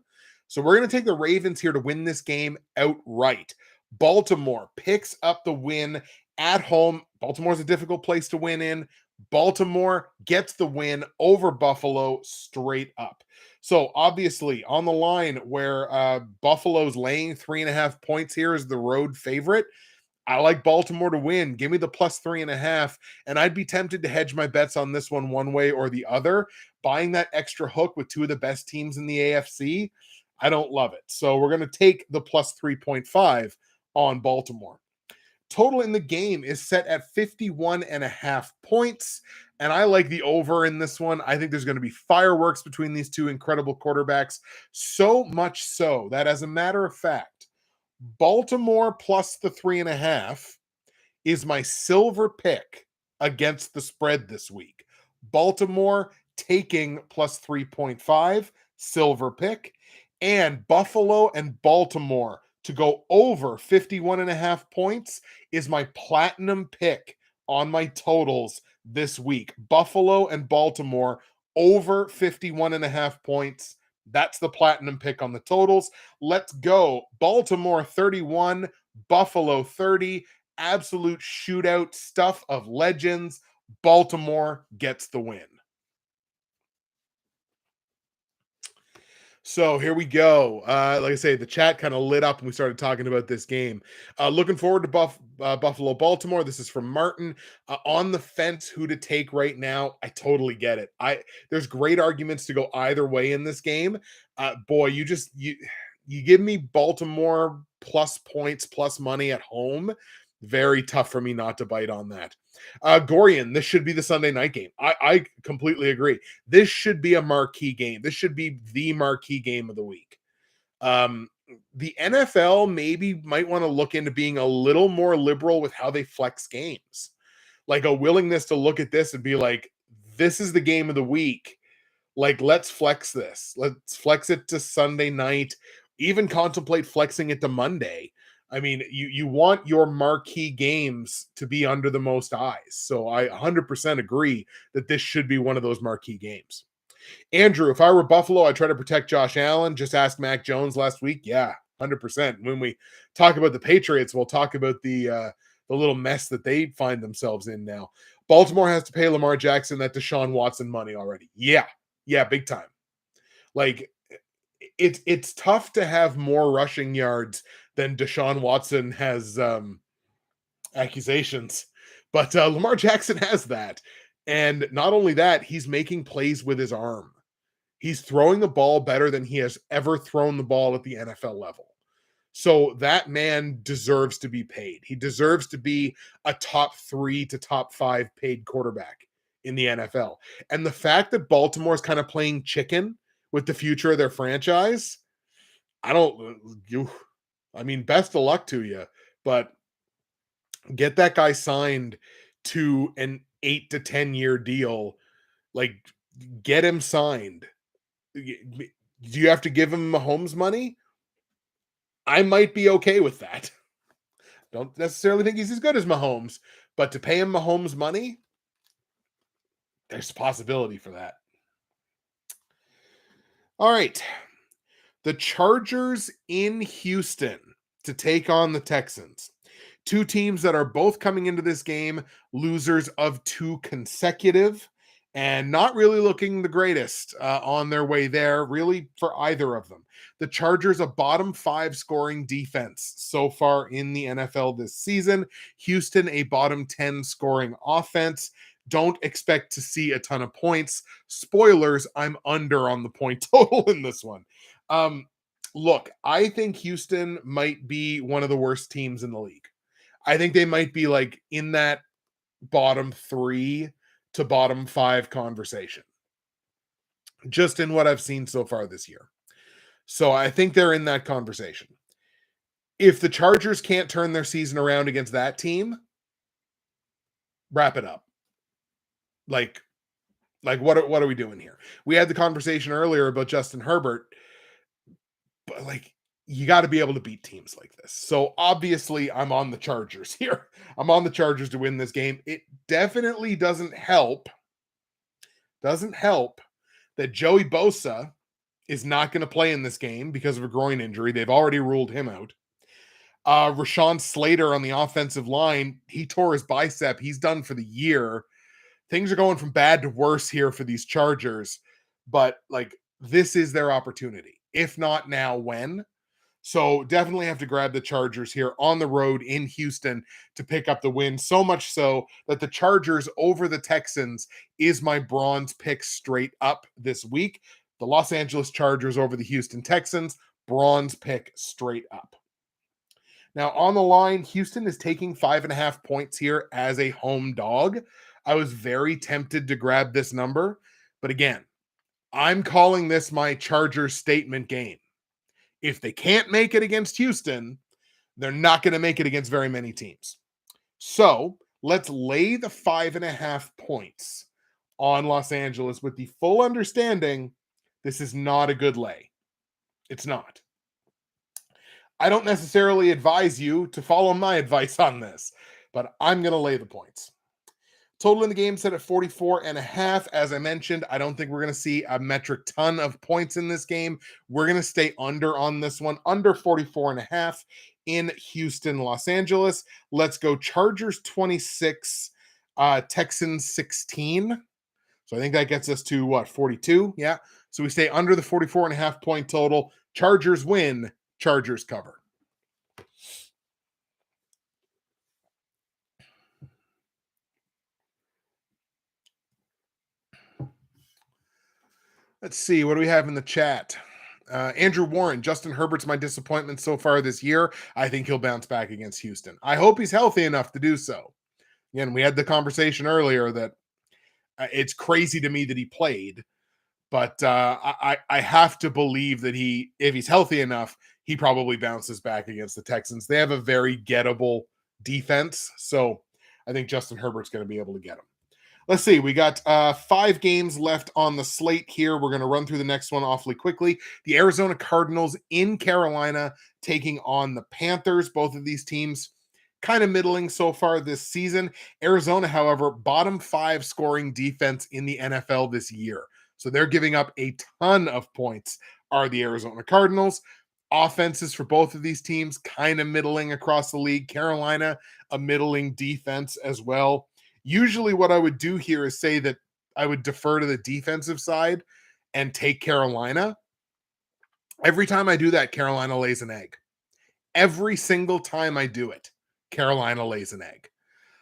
So we're going to take the Ravens here to win this game outright. Baltimore picks up the win at home. Baltimore's a difficult place to win in. Baltimore gets the win over Buffalo straight up. So obviously on the line where Buffalo's laying 3.5 points here is the road favorite. I like Baltimore to win. Give me the plus 3.5. And I'd be tempted to hedge my bets on this one way or the other. Buying that extra hook with two of the best teams in the AFC, I don't love it. So we're going to take the plus 3.5 on Baltimore. Total in the game is set at 51.5 points. And I like the over in this one. I think there's going to be fireworks between these two incredible quarterbacks. So much so that, as a matter of fact, Baltimore plus the 3.5 is my silver pick against the spread this week. Baltimore taking plus 3.5, silver pick, and Buffalo and Baltimore to go over 51.5 points is my platinum pick on my totals this week. Buffalo and Baltimore over 51.5 points. That's the platinum pick on the totals. Let's go. Baltimore 31, Buffalo 30. Absolute shootout stuff of legends. Baltimore gets the win. So here we go. Like I say, the chat kind of lit up when we started talking about this game. Looking forward to Buffalo, Baltimore. This is from Martin. On the fence, who to take right now? I totally get it. There's great arguments to go either way in this game. Boy, you give me Baltimore plus points, plus money at home. Very tough for me not to bite on that. Gorian, this should be the Sunday night game. I completely agree. This should be a marquee game. This should be the marquee game of the week. The NFL maybe might want to look into being a little more liberal with how they flex games. Like a willingness to look at this and be like, this is the game of the week. Like, let's flex this. Let's flex it to Sunday night. Even contemplate flexing it to Monday. I mean, you want your marquee games to be under the most eyes. So I 100% agree that this should be one of those marquee games. Andrew, if I were Buffalo, I'd try to protect Josh Allen. Just ask Mac Jones last week. Yeah, 100%. When we talk about the Patriots, we'll talk about the little mess that they find themselves in now. Baltimore has to pay Lamar Jackson that Deshaun Watson money already. Yeah, big time. Like, it's tough to have more rushing yards than Deshaun Watson has accusations, but Lamar Jackson has that. And not only that, he's making plays with his arm. He's throwing the ball better than he has ever thrown the ball at the NFL level. So that man deserves to be paid. He deserves to be a top 3 to top 5 paid quarterback in the NFL. And the fact that Baltimore's kind of playing chicken with the future of their franchise, I mean, best of luck to you, but get that guy signed to an 8 to 10 year deal. Like, get him signed. Do you have to give him Mahomes money? I might be okay with that. Don't necessarily think he's as good as Mahomes, but to pay him Mahomes money, there's a possibility for that. All right. The Chargers in Houston to take on the Texans. Two teams that are both coming into this game losers of 2 consecutive and not really looking the greatest on their way there, really, for either of them. The Chargers, a bottom 5 scoring defense so far in the NFL this season. Houston, a bottom 10 scoring offense. Don't expect to see a ton of points. Spoilers, I'm under on the point total in this one. Look, I think Houston might be one of the worst teams in the league. I think they might be like in that bottom 3 to bottom 5 conversation, just in what I've seen so far this year. So I think they're in that conversation. If the Chargers can't turn their season around against that team, wrap it up. Like what are we doing here? We had the conversation earlier about Justin Herbert, but like, you got to be able to beat teams like this. So obviously I'm on the Chargers here. I'm on the Chargers to win this game. It definitely doesn't help that Joey Bosa is not going to play in this game because of a groin injury. They've already ruled him out. Rashawn Slater on the offensive line, he tore his bicep. He's done for the year. Things are going from bad to worse here for these Chargers, but like this is their opportunity. If not now, when? So definitely have to grab the Chargers here on the road in Houston to pick up the win. So much so that the Chargers over the Texans is my bronze pick straight up this week. The Los Angeles Chargers over the Houston Texans, bronze pick straight up. Now on the line, Houston is taking 5.5 points here as a home dog. I was very tempted to grab this number, but again, I'm calling this my Chargers statement game. If they can't make it against Houston, they're not going to make it against very many teams. So let's lay the 5.5 points on Los Angeles with the full understanding this is not a good lay. It's not. I don't necessarily advise you to follow my advice on this, but I'm going to lay the points. Total in the game set at 44.5. As I mentioned, I don't think we're going to see a metric ton of points in this game. We're going to stay under on this one, under 44.5 in Houston, Los Angeles. Let's go Chargers 26, Texans 16. So I think that gets us to what, 42? Yeah. So we stay under the 44.5 point total. Chargers win, Chargers cover. Let's see. What do we have in the chat? Andrew Warren, Justin Herbert's my disappointment so far this year. I think he'll bounce back against Houston. I hope he's healthy enough to do so. Again, we had the conversation earlier that it's crazy to me that he played, but I have to believe that if he's healthy enough, he probably bounces back against the Texans. They have a very gettable defense, so I think Justin Herbert's going to be able to get him. Let's see. We got 5 games left on the slate here. We're going to run through the next one awfully quickly. The Arizona Cardinals in Carolina taking on the Panthers. Both of these teams kind of middling so far this season. Arizona, however, bottom 5 scoring defense in the NFL this year. So they're giving up a ton of points, are the Arizona Cardinals. Offenses for both of these teams kind of middling across the league. Carolina, a middling defense as well. Usually what I would do here is say that I would defer to the defensive side and take Carolina. Every time I do that, Carolina lays an egg. Every single time I do it, Carolina lays an egg.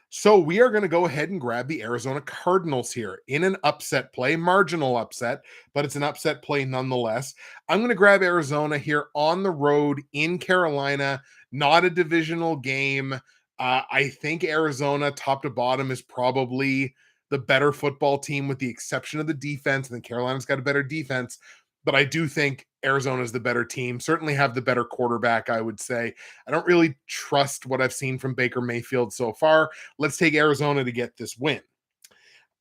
So we are going to go ahead and grab the Arizona Cardinals here in an upset play, marginal upset, but it's an upset play nonetheless. I'm going to grab Arizona here on the road in Carolina, not a divisional game. I think Arizona, top to bottom, is probably the better football team with the exception of the defense. And then Carolina's got a better defense. But I do think Arizona's the better team, certainly have the better quarterback, I would say. I don't really trust what I've seen from Baker Mayfield so far. Let's take Arizona to get this win.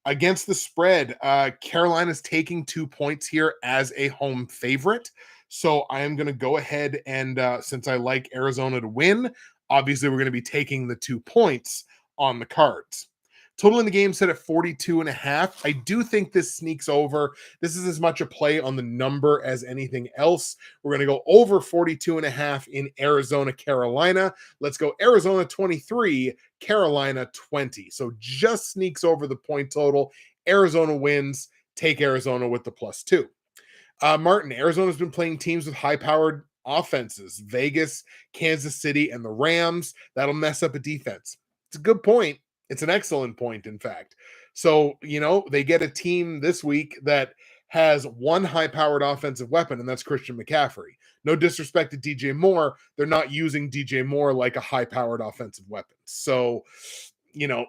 Against the spread, Carolina's taking 2 points here as a home favorite. So I am going to go ahead and since I like Arizona to win, obviously we're going to be taking the 2 points on the cards. Total in the game set at 42.5. I do think this sneaks over. This is as much a play on the number as anything else. We're going to go over 42.5 in Arizona, Carolina. Let's go Arizona 23, Carolina 20. So just sneaks over the point total. Arizona wins. Take Arizona with the +2. Martin, Arizona's been playing teams with high-powered offenses. Vegas, Kansas City, and the Rams. That'll mess up a defense. It's a good point. It's an excellent point, in fact. So, they get a team this week that has one high-powered offensive weapon, and that's Christian McCaffrey. No disrespect to DJ Moore. They're not using DJ Moore like a high-powered offensive weapon. So,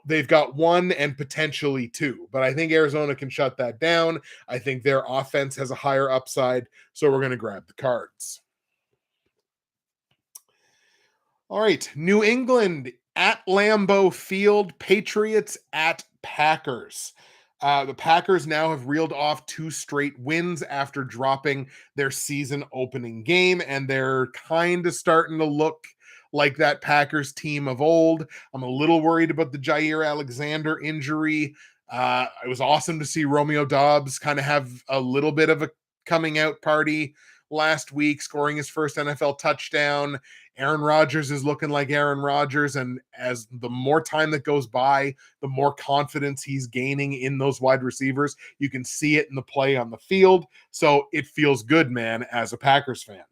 they've got one and potentially 2. But I think Arizona can shut that down. I think their offense has a higher upside. So we're going to grab the cards. All right, New England at Lambeau Field, Patriots at Packers. The Packers now have reeled off 2 straight wins after dropping their season opening game, and they're kind of starting to look like that Packers team of old. I'm a little worried about the Jair Alexander injury. It was awesome to see Romeo Doubs kind of have a little bit of a coming out party last week, scoring his first NFL touchdown. Aaron Rodgers is looking like Aaron Rodgers. And as the more time that goes by, the more confidence he's gaining in those wide receivers. You can see it in the play on the field. So it feels good, man, as a Packers fan.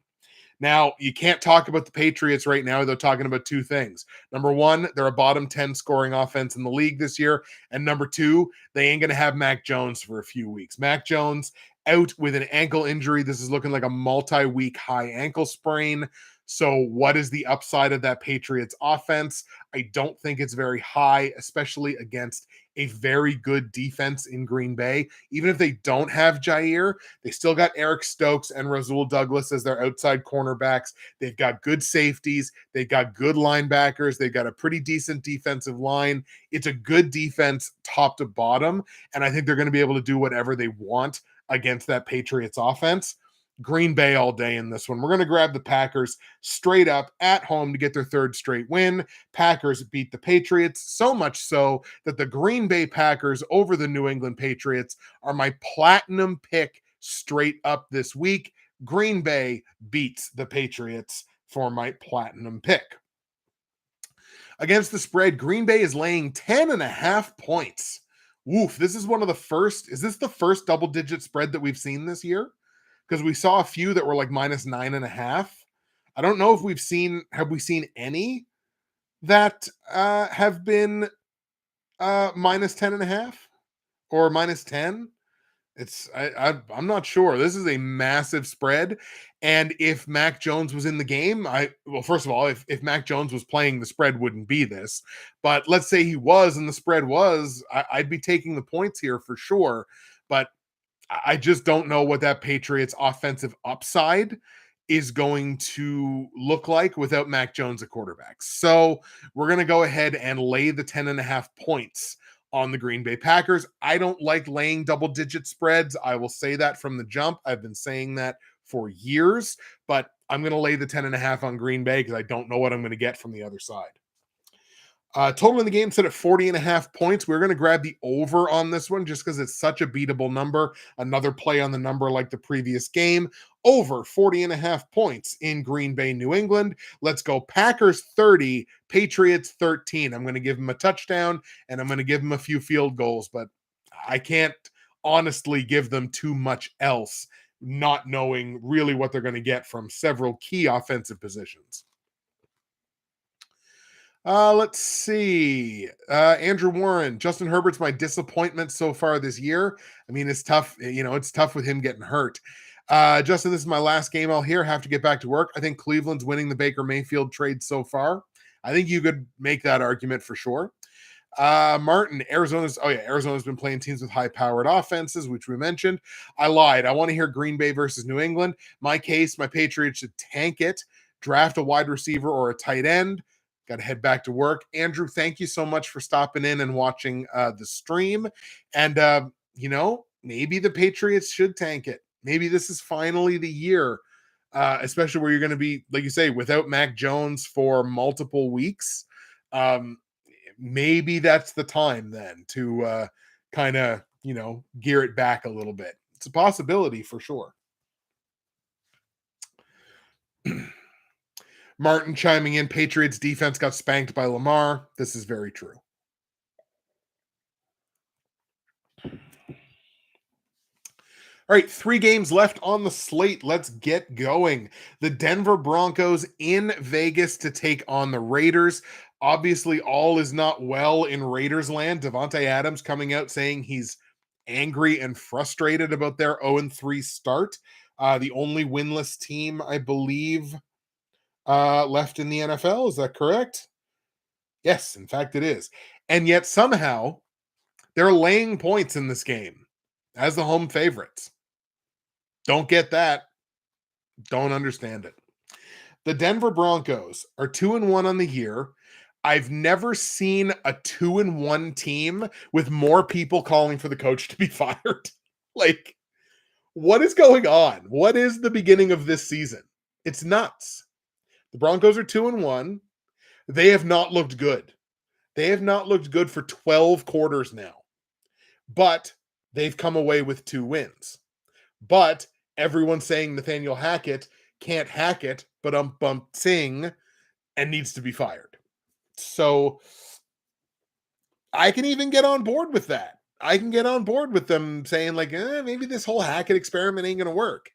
Now, you can't talk about the Patriots right now. They're talking about two things. Number one, they're a bottom 10 scoring offense in the league this year. And number two, they ain't going to have Mac Jones for a few weeks. Mac Jones out with an ankle injury. This is looking like a multi-week high ankle sprain. So what is the upside of that Patriots offense? I don't think it's very high, especially against a very good defense in Green Bay. Even if they don't have Jair, they still got Eric Stokes and Rasul Douglas as their outside cornerbacks. They've got good safeties. They've got good linebackers. They've got a pretty decent defensive line. It's a good defense top to bottom, and I think they're going to be able to do whatever they want against that Patriots offense. Green Bay all day in this one. We're going to grab the Packers straight up at home to get their third straight win. Packers beat the Patriots, so much so that the Green Bay Packers over the New England Patriots are my platinum pick straight up this week. Green Bay beats the Patriots for my platinum pick. Against the spread, Green Bay is laying 10.5 points. Woof, this is one of the first. Is this the first double-digit spread that we've seen this year? Because we saw a few that were like -9.5. I don't know if have we seen any that have been -10.5 or -10? I'm not sure. This is a massive spread. And if Mac Jones was in the game, first of all, if Mac Jones was playing, the spread wouldn't be this. But let's say he was and the spread was, I'd be taking the points here for sure. But I just don't know what that Patriots offensive upside is going to look like without Mac Jones at quarterback. So we're going to go ahead and lay the 10.5 points on the Green Bay Packers. I don't like laying double-digit spreads. I will say that from the jump. I've been saying that for years, but I'm going to lay the 10.5 on Green Bay because I don't know what I'm going to get from the other side. Total in the game set at 40.5 points. We're going to grab the over on this one just because it's such a beatable number. Another play on the number like the previous game. Over 40.5 points in Green Bay, New England. Let's go Packers 30, Patriots 13. I'm going to give them a touchdown and I'm going to give them a few field goals, but I can't honestly give them too much else, not knowing really what they're going to get from several key offensive positions. Let's see. Andrew Warren, Justin Herbert's my disappointment so far this year. I mean, it's tough. It's tough with him getting hurt. Justin, this is my last game I'll hear. Have to get back to work. I think Cleveland's winning the Baker Mayfield trade so far. I think you could make that argument for sure. Martin, Arizona's been playing teams with high-powered offenses, which we mentioned. I lied. I want to hear Green Bay versus New England. My Patriots should tank it, draft a wide receiver or a tight end. Got to head back to work. Andrew, thank you so much for stopping in and watching the stream. And, maybe the Patriots should tank it. Maybe this is finally the year, especially where you're going to be, like you say, without Mac Jones for multiple weeks. Maybe that's the time then to kind of, gear it back a little bit. It's a possibility for sure. Martin chiming in, Patriots defense got spanked by Lamar. This is very true. All right, 3 games left on the slate. Let's get going. The Denver Broncos in Vegas to take on the Raiders. Obviously, all is not well in Raiders land. Devontae Adams coming out saying he's angry and frustrated about their 0-3 start. The only winless team, I believe, left in the NFL. Is that correct? Yes, in fact, it is. And yet somehow they're laying points in this game as the home favorites. Don't get that. Don't understand it. The Denver Broncos are 2-1 on the year. I've never seen a 2-1 team with more people calling for the coach to be fired. Like, what is going on? What is the beginning of this season? It's nuts. The Broncos are 2-1. They have not looked good. They have not looked good for 12 quarters now. But they've come away with 2 wins. But everyone's saying Nathaniel Hackett can't hack it, but bump sing and needs to be fired. So I can even get on board with that. I can get on board with them saying, like, maybe this whole Hackett experiment ain't going to work.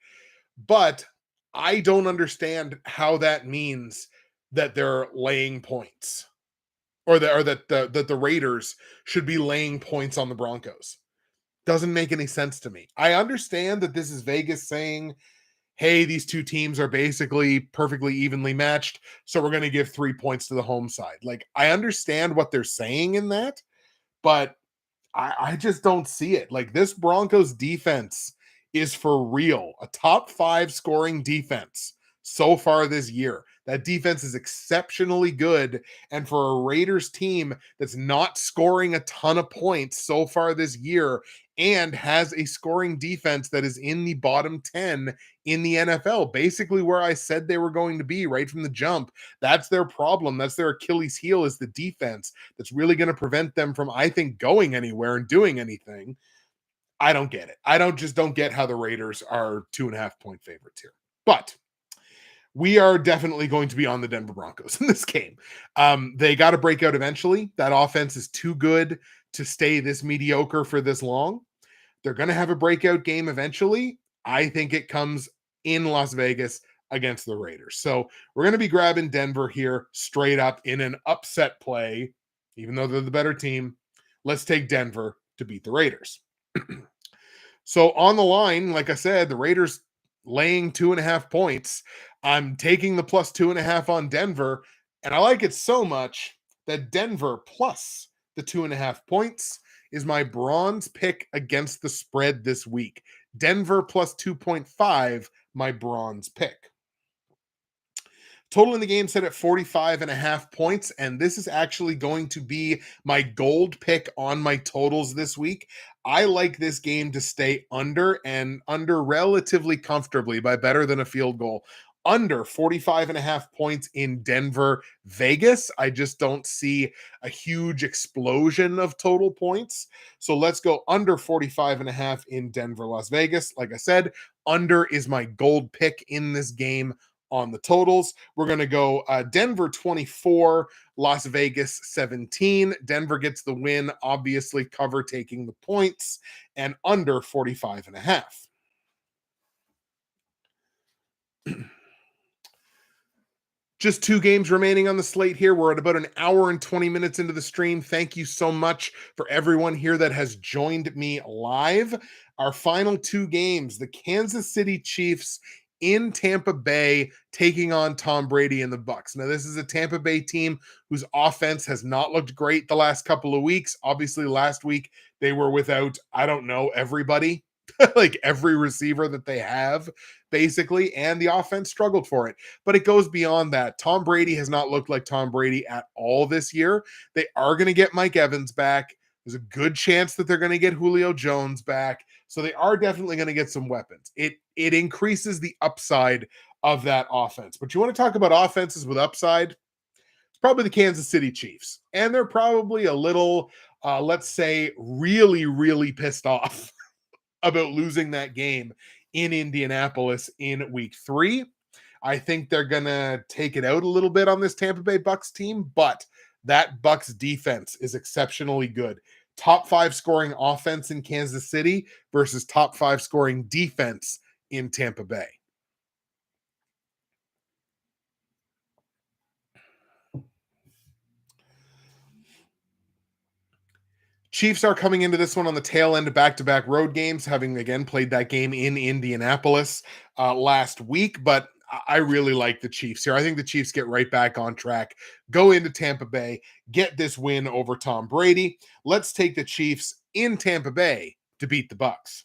But I don't understand how that means that they're laying points, or that the Raiders should be laying points on the Broncos. Doesn't make any sense to me. I understand that this is Vegas saying, hey, these two teams are basically perfectly evenly matched, so we're going to give 3 points to the home side. Like, I understand what they're saying in that, but I just don't see it. Like, this Broncos defense is for real. A top 5 scoring defense so far this year. That defense is exceptionally good. And for a Raiders team that's not scoring a ton of points so far this year and has a scoring defense that is in the bottom 10 in the NFL, basically where I said they were going to be right from the jump. That's their problem. That's their Achilles heel, is the defense that's really going to prevent them from, I think, going anywhere and doing anything. I don't get it. I don't get how the Raiders are 2.5 point favorites here. But we are definitely going to be on the Denver Broncos in this game. They got to break out eventually. That offense is too good to stay this mediocre for this long. They're going to have a breakout game eventually. I think it comes in Las Vegas against the Raiders. So we're going to be grabbing Denver here straight up in an upset play, even though they're the better team. Let's take Denver to beat the Raiders. So on the line, like I said, the Raiders laying 2.5 points. I'm taking the plus 2.5 on Denver, and I like it so much that Denver plus the 2.5 points is my bronze pick against the spread this week. Denver plus 2.5, my bronze pick. Total in the game set at 45.5 points, and this is actually going to be my gold pick on my totals this week. I like this game to stay under, and under relatively comfortably by better than a field goal. Under 45.5 points in Denver, Vegas. I just don't see a huge explosion of total points. So let's go under 45.5 in Denver, Las Vegas. Like I said, under is my gold pick in this game on the totals. We're going to go Denver 24, Las Vegas 17. Denver gets the win, obviously cover taking the points, and under 45.5. Just 2 games remaining on the slate here. We're at about an hour and 20 minutes into the stream. Thank you so much for everyone here that has joined me live. Our final 2 games, the Kansas City Chiefs in Tampa Bay taking on Tom Brady and the Bucs. Now, this is a Tampa Bay team whose offense has not looked great the last couple of weeks. Obviously, last week they were without, I don't know, everybody. Like every receiver that they have, basically, and the offense struggled for it. But it goes beyond that. Tom Brady has not looked like Tom Brady at all this year. They are going to get Mike Evans back. There's a good chance that they're going to get Julio Jones back. So they are definitely going to get some weapons. It increases the upside of that offense. But you want to talk about offenses with upside? It's probably the Kansas City Chiefs. And they're probably a little, let's say, really, really pissed off about losing that game in Indianapolis in week 3. I think they're going to take it out a little bit on this Tampa Bay Bucs team, but that Bucs defense is exceptionally good. Top 5 scoring offense in Kansas City versus top 5 scoring defense in Tampa Bay. Chiefs are coming into this one on the tail end of back-to-back road games, having again played that game in Indianapolis last week, but I really like the Chiefs here. I think the Chiefs get right back on track, go into Tampa Bay, get this win over Tom Brady. Let's take the Chiefs in Tampa Bay to beat the Bucs.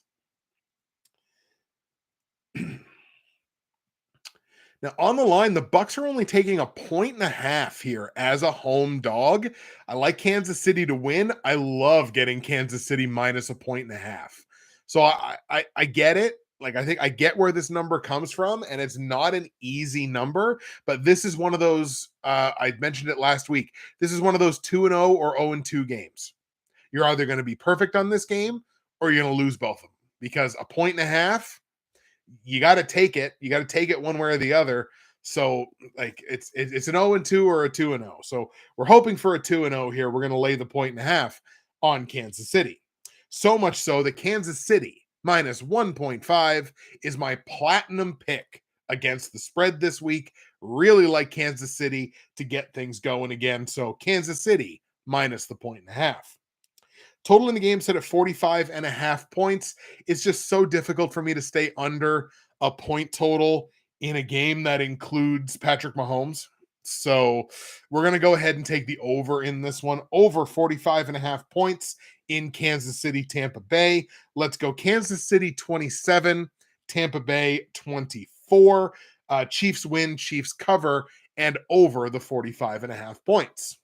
Now, on the line, the Bucs are only taking 1.5 points here as a home dog. I like Kansas City to win. I love getting Kansas City minus 1.5 points. So I get it. Like, I think I get where this number comes from, and it's not an easy number, but this is one of those, I mentioned it last week. This is one of those 2-0 or 0-2 games. You're either going to be perfect on this game or you're going to lose both of them, because 1.5 points, you got to take it. You got to take it one way or the other. So like it's an 0-2 or a 2-0. So we're hoping for a 2-0 here. We're going to lay the 1.5 on Kansas City. So much so that Kansas City minus 1.5 is my platinum pick against the spread this week. Really like Kansas City to get things going again. So Kansas City minus the 1.5. Total in the game set at 45.5 points. It's just so difficult for me to stay under a point total in a game that includes Patrick Mahomes. So we're going to go ahead and take the over in this one. Over 45.5 points in Kansas City, Tampa Bay. Let's go Kansas City 27, Tampa Bay 24. Chiefs win, Chiefs cover, and over the 45.5 points.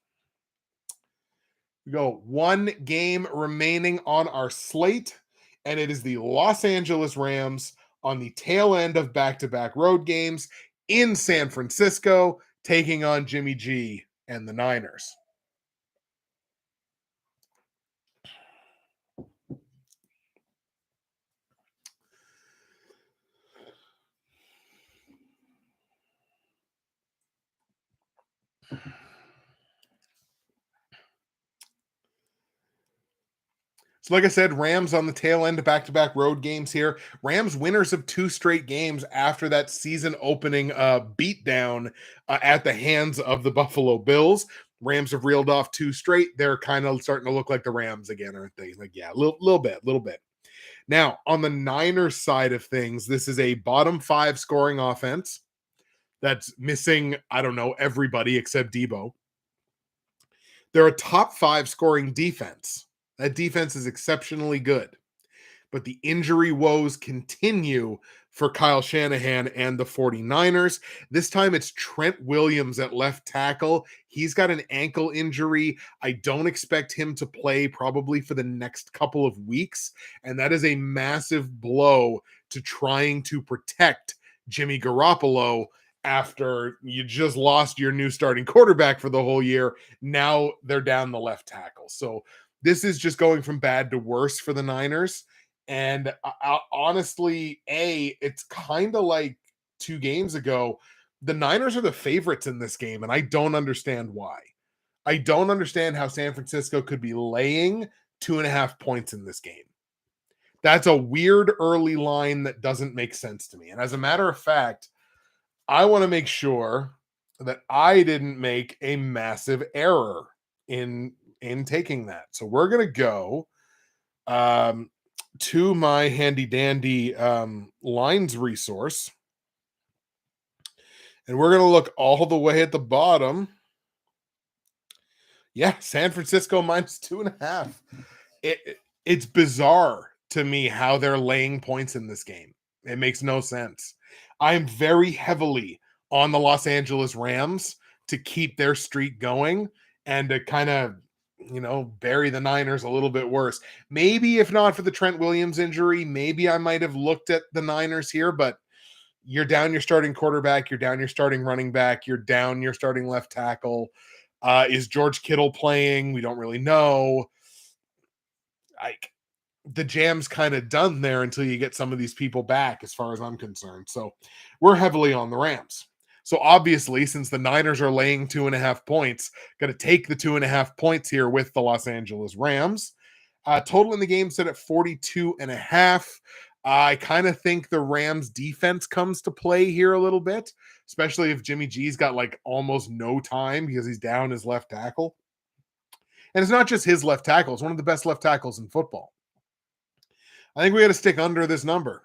We go one game remaining on our slate, and it is the Los Angeles Rams on the tail end of back-to-back road games in San Francisco, taking on Jimmy G and the Niners. So like I said, Rams on the tail end of back-to-back road games here. Rams winners of 2 straight games after that season opening beatdown at the hands of the Buffalo Bills. Rams have reeled off 2 straight. They're kind of starting to look like the Rams again, aren't they? Like, yeah, a little bit. Now, on the Niners side of things, this is a bottom 5 scoring offense that's missing, I don't know, everybody except Debo. They're a top 5 scoring defense. That defense is exceptionally good. But the injury woes continue for Kyle Shanahan and the 49ers. This time it's Trent Williams at left tackle. He's got an ankle injury. I don't expect him to play probably for the next couple of weeks. And that is a massive blow to trying to protect Jimmy Garoppolo after you just lost your new starting quarterback for the whole year. Now they're down the left tackle. So this is just going from bad to worse for the Niners. And honestly, it's kind of like 2 games ago. The Niners are the favorites in this game, and I don't understand why. I don't understand how San Francisco could be laying 2.5 points in this game. That's a weird early line that doesn't make sense to me. And as a matter of fact, I want to make sure that I didn't make a massive error in taking that. So we're going to go to my handy dandy lines resource. And we're going to look all the way at the bottom. Yeah, San Francisco minus 2.5. It's bizarre to me how they're laying points in this game. It makes no sense. I'm very heavily on the Los Angeles Rams to keep their streak going and to kind of, bury the Niners a little bit worse. Maybe if not for the Trent Williams injury, maybe I might have looked at the Niners here, but you're down your starting quarterback, you're down your starting running back, you're down your starting left tackle. Is George Kittle playing? We don't really know. The jam's kind of done there until you get some of these people back, as far as I'm concerned. So we're heavily on the Rams. So obviously, since the Niners are laying 2.5 points, got to take the 2.5 points here with the Los Angeles Rams. Total in the game set at 42.5. I kind of think the Rams defense comes to play here a little bit, especially if Jimmy G's got like almost no time because he's down his left tackle. And it's not just his left tackle. It's one of the best left tackles in football. I think we got to stick under this number.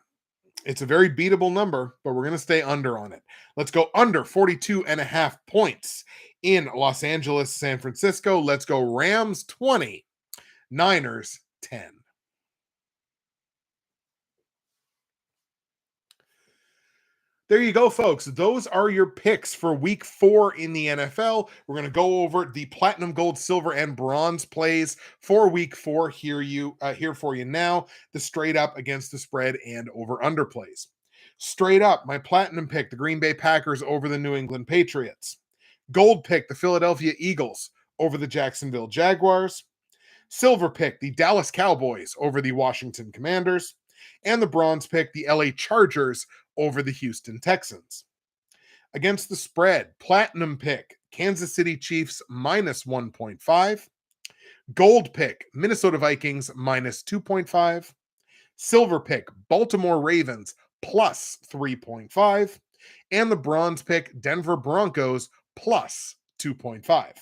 It's a very beatable number, but we're going to stay under on it. Let's go under 42.5 points in Los Angeles, San Francisco. Let's go Rams 20, Niners 10. There you go, folks. Those are your picks for week 4 in the NFL. We're going to go over the platinum, gold, silver, and bronze plays for week 4 here for you now. The straight up against the spread and over under plays. Straight up, my platinum pick, the Green Bay Packers over the New England Patriots. Gold pick, the Philadelphia Eagles over the Jacksonville Jaguars. Silver pick, the Dallas Cowboys over the Washington Commanders. And the bronze pick, the LA Chargers over the Houston Texans. Against the spread, platinum pick, Kansas City Chiefs minus 1.5. Gold pick, Minnesota Vikings minus 2.5. Silver pick, Baltimore Ravens plus 3.5. And the bronze pick, Denver Broncos plus 2.5.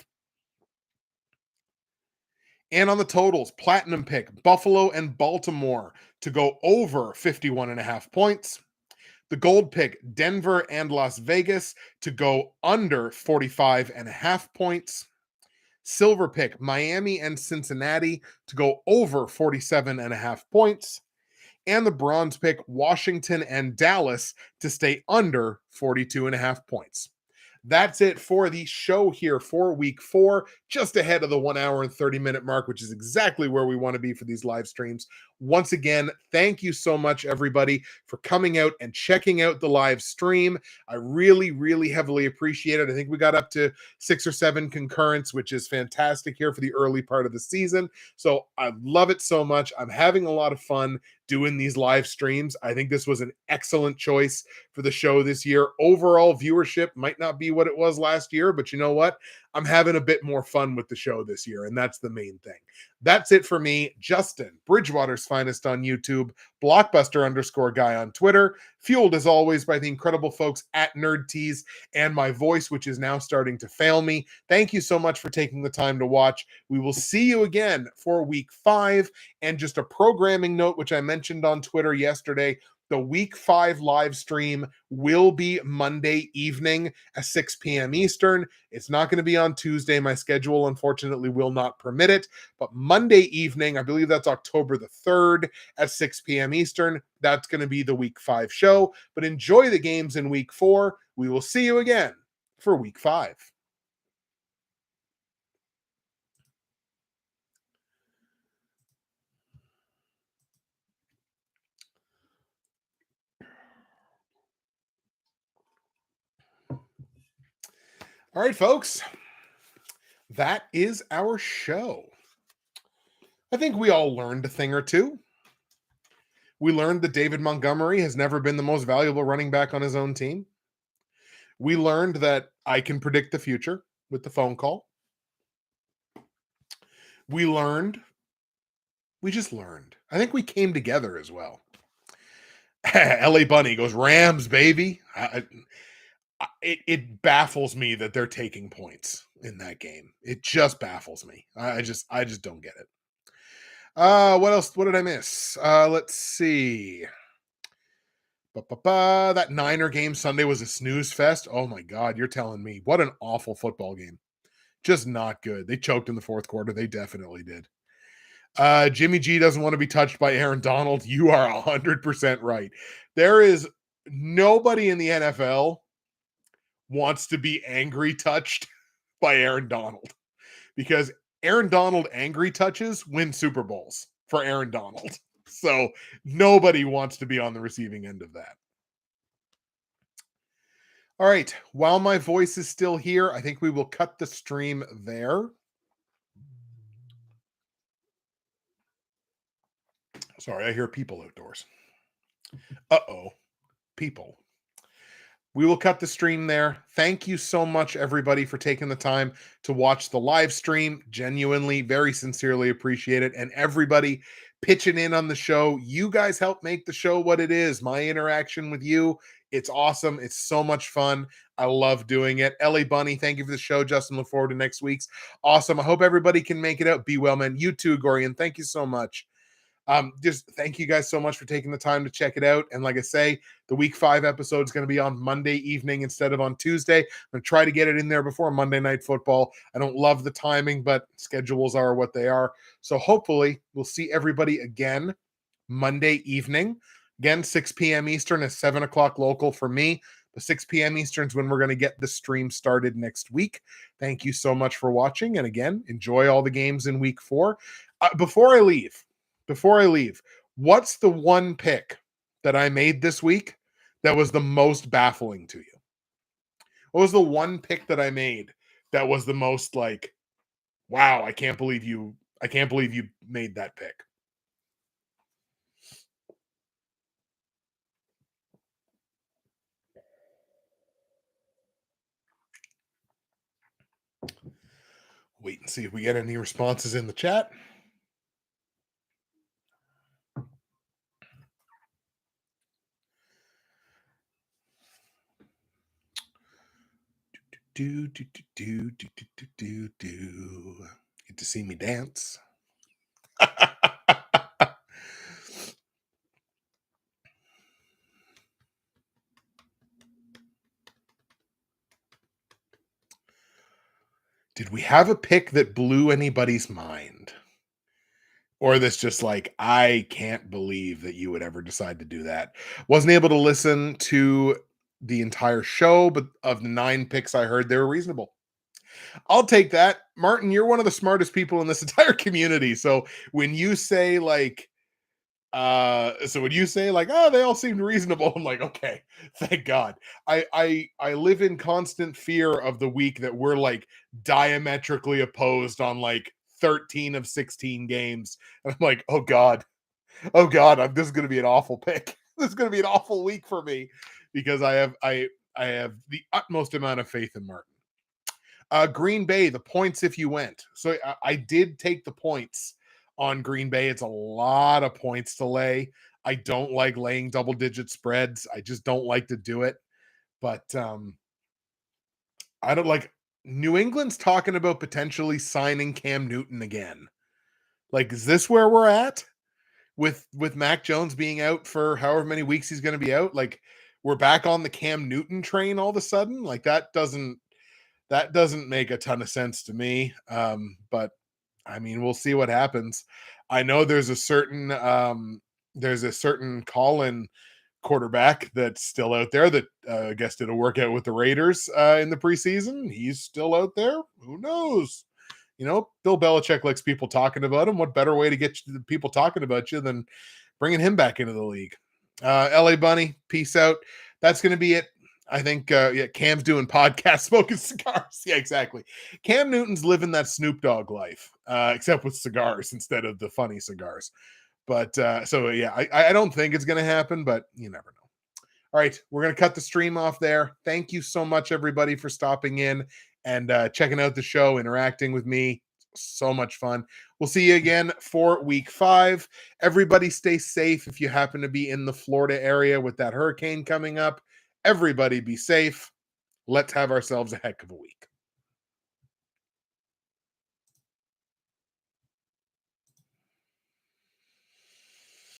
And on the totals, platinum pick, Buffalo and Baltimore to go over 51.5 points. The gold pick, Denver and Las Vegas to go under 45.5 points. Silver pick, Miami and Cincinnati to go over 47.5 points. And the bronze pick, Washington and Dallas to stay under 42.5 points. That's it for the show here for week 4, just ahead of the 1 hour and 30-minute mark, which is exactly where we want to be for these live streams. Once again, thank you so much, everybody, for coming out and checking out the live stream. I really, really heavily appreciate it. I think we got up to 6 or 7 concurrents, which is fantastic here for the early part of the season. So I love it so much. I'm having a lot of fun doing these live streams. I think this was an excellent choice for the show this year. Overall viewership might not be what it was last year, but you know what? I'm having a bit more fun with the show this year, and that's the main thing. That's it for me, Justin, Bridgewater's Finest on YouTube, Blockbuster_guy on Twitter, fueled as always by the incredible folks at Nerd Tees, and my voice, which is now starting to fail me. Thank you so much for taking the time to watch. We will see you again for week 5. And just a programming note, which I mentioned on Twitter yesterday, the week 5 live stream will be Monday evening at 6 p.m. Eastern. It's not going to be on Tuesday. My schedule, unfortunately, will not permit it. But Monday evening, I believe that's October the 3rd at 6 p.m. Eastern. That's going to be the week 5 show. But enjoy the games in week 4. We will see you again for week 5. All right, folks. That is our show. I think we all learned a thing or two. We learned that David Montgomery has never been the most valuable running back on his own team. We learned that I can predict the future with the phone call. We just learned. I think we came together as well. LA Bunny goes, Rams, baby. It baffles me that they're taking points in that game. It just baffles me. I just don't get it. What else? What did I miss? Let's see. That Niner game Sunday was a snooze fest. Oh my God, you're telling me. What an awful football game. Just not good. They choked in the fourth quarter. They definitely did. Jimmy G doesn't want to be touched by Aaron Donald. You are 100% right. There is nobody in the NFL wants to be angry touched by Aaron Donald, because Aaron Donald angry touches win Super Bowls for Aaron Donald. So nobody wants to be on the receiving end of that. All right. While my voice is still here, I think we will cut the stream there. Sorry, I hear people outdoors. Uh-oh. People. We will cut the stream there. Thank you so much, everybody, for taking the time to watch the live stream. Genuinely, very sincerely appreciate it. And everybody pitching in on the show. You guys help make the show what it is. My interaction with you, it's awesome. It's so much fun. I love doing it. LA Bunny, thank you for the show. Justin, look forward to next week's. Awesome. I hope everybody can make it out. Be well, man. You too, Gorian. Thank you so much. Just thank you guys so much for taking the time to check it out. And like I say, the week 5 episode is going to be on Monday evening instead of on Tuesday. I'm going to try to get it in there before Monday Night Football. I don't love the timing, but schedules are what they are. So hopefully we'll see everybody again Monday evening. Again, 6 p.m. Eastern is 7 o'clock local for me. But 6 p.m. Eastern is when we're going to get the stream started next week. Thank you so much for watching. And again, enjoy all the games in week 4. Before I leave, what's the one pick that I made this week that was the most baffling to you? What was the one pick that I made that was the most like, wow, I can't believe you made that pick? Let's see if we get any responses in the chat. Get to see me dance. Did we have a pick that blew anybody's mind? Or this just like, I can't believe that you would ever decide to do that. Wasn't able to listen to the entire show, but of the 9 picks I heard, they were reasonable. I'll take that. Martin, you're one of the smartest people in this entire community. So when you say like, oh, they all seemed reasonable, I'm like, okay, thank God. I live in constant fear of the week that we're like diametrically opposed on like 13 of 16 games. And I'm like, oh God, this is gonna be an awful pick. This is gonna be an awful week for me because I have the utmost amount of faith in Martin. Green Bay, the points if you went. So I did take the points on Green Bay. It's a lot of points to lay. I don't like laying double digit spreads. I just don't like to do it. But I don't like New England's talking about potentially signing Cam Newton again. Like, is this where we're at with Mac Jones being out for however many weeks he's going to be out? Like, we're back on the Cam Newton train all of a sudden. Like that doesn't make a ton of sense to me. But I mean, we'll see what happens. I know there's a certain call-in quarterback that's still out there that I guess did a workout with the Raiders in the preseason. He's still out there. Who knows? You know, Bill Belichick likes people talking about him. What better way to get the people talking about you than bringing him back into the league? LA Bunny, peace out. That's going to be it. I think Cam's doing podcasts, smoking cigars. Yeah, exactly. Cam Newton's living that Snoop Dogg life, except with cigars instead of the funny cigars. But I don't think it's going to happen, but you never know. All right, we're going to cut the stream off there. Thank you so much, everybody, for stopping in and checking out the show, interacting with me. So much fun. We'll see you again for week 5. Everybody stay safe if you happen to be in the Florida area with that hurricane coming up. Everybody be safe. Let's have ourselves a heck of a week.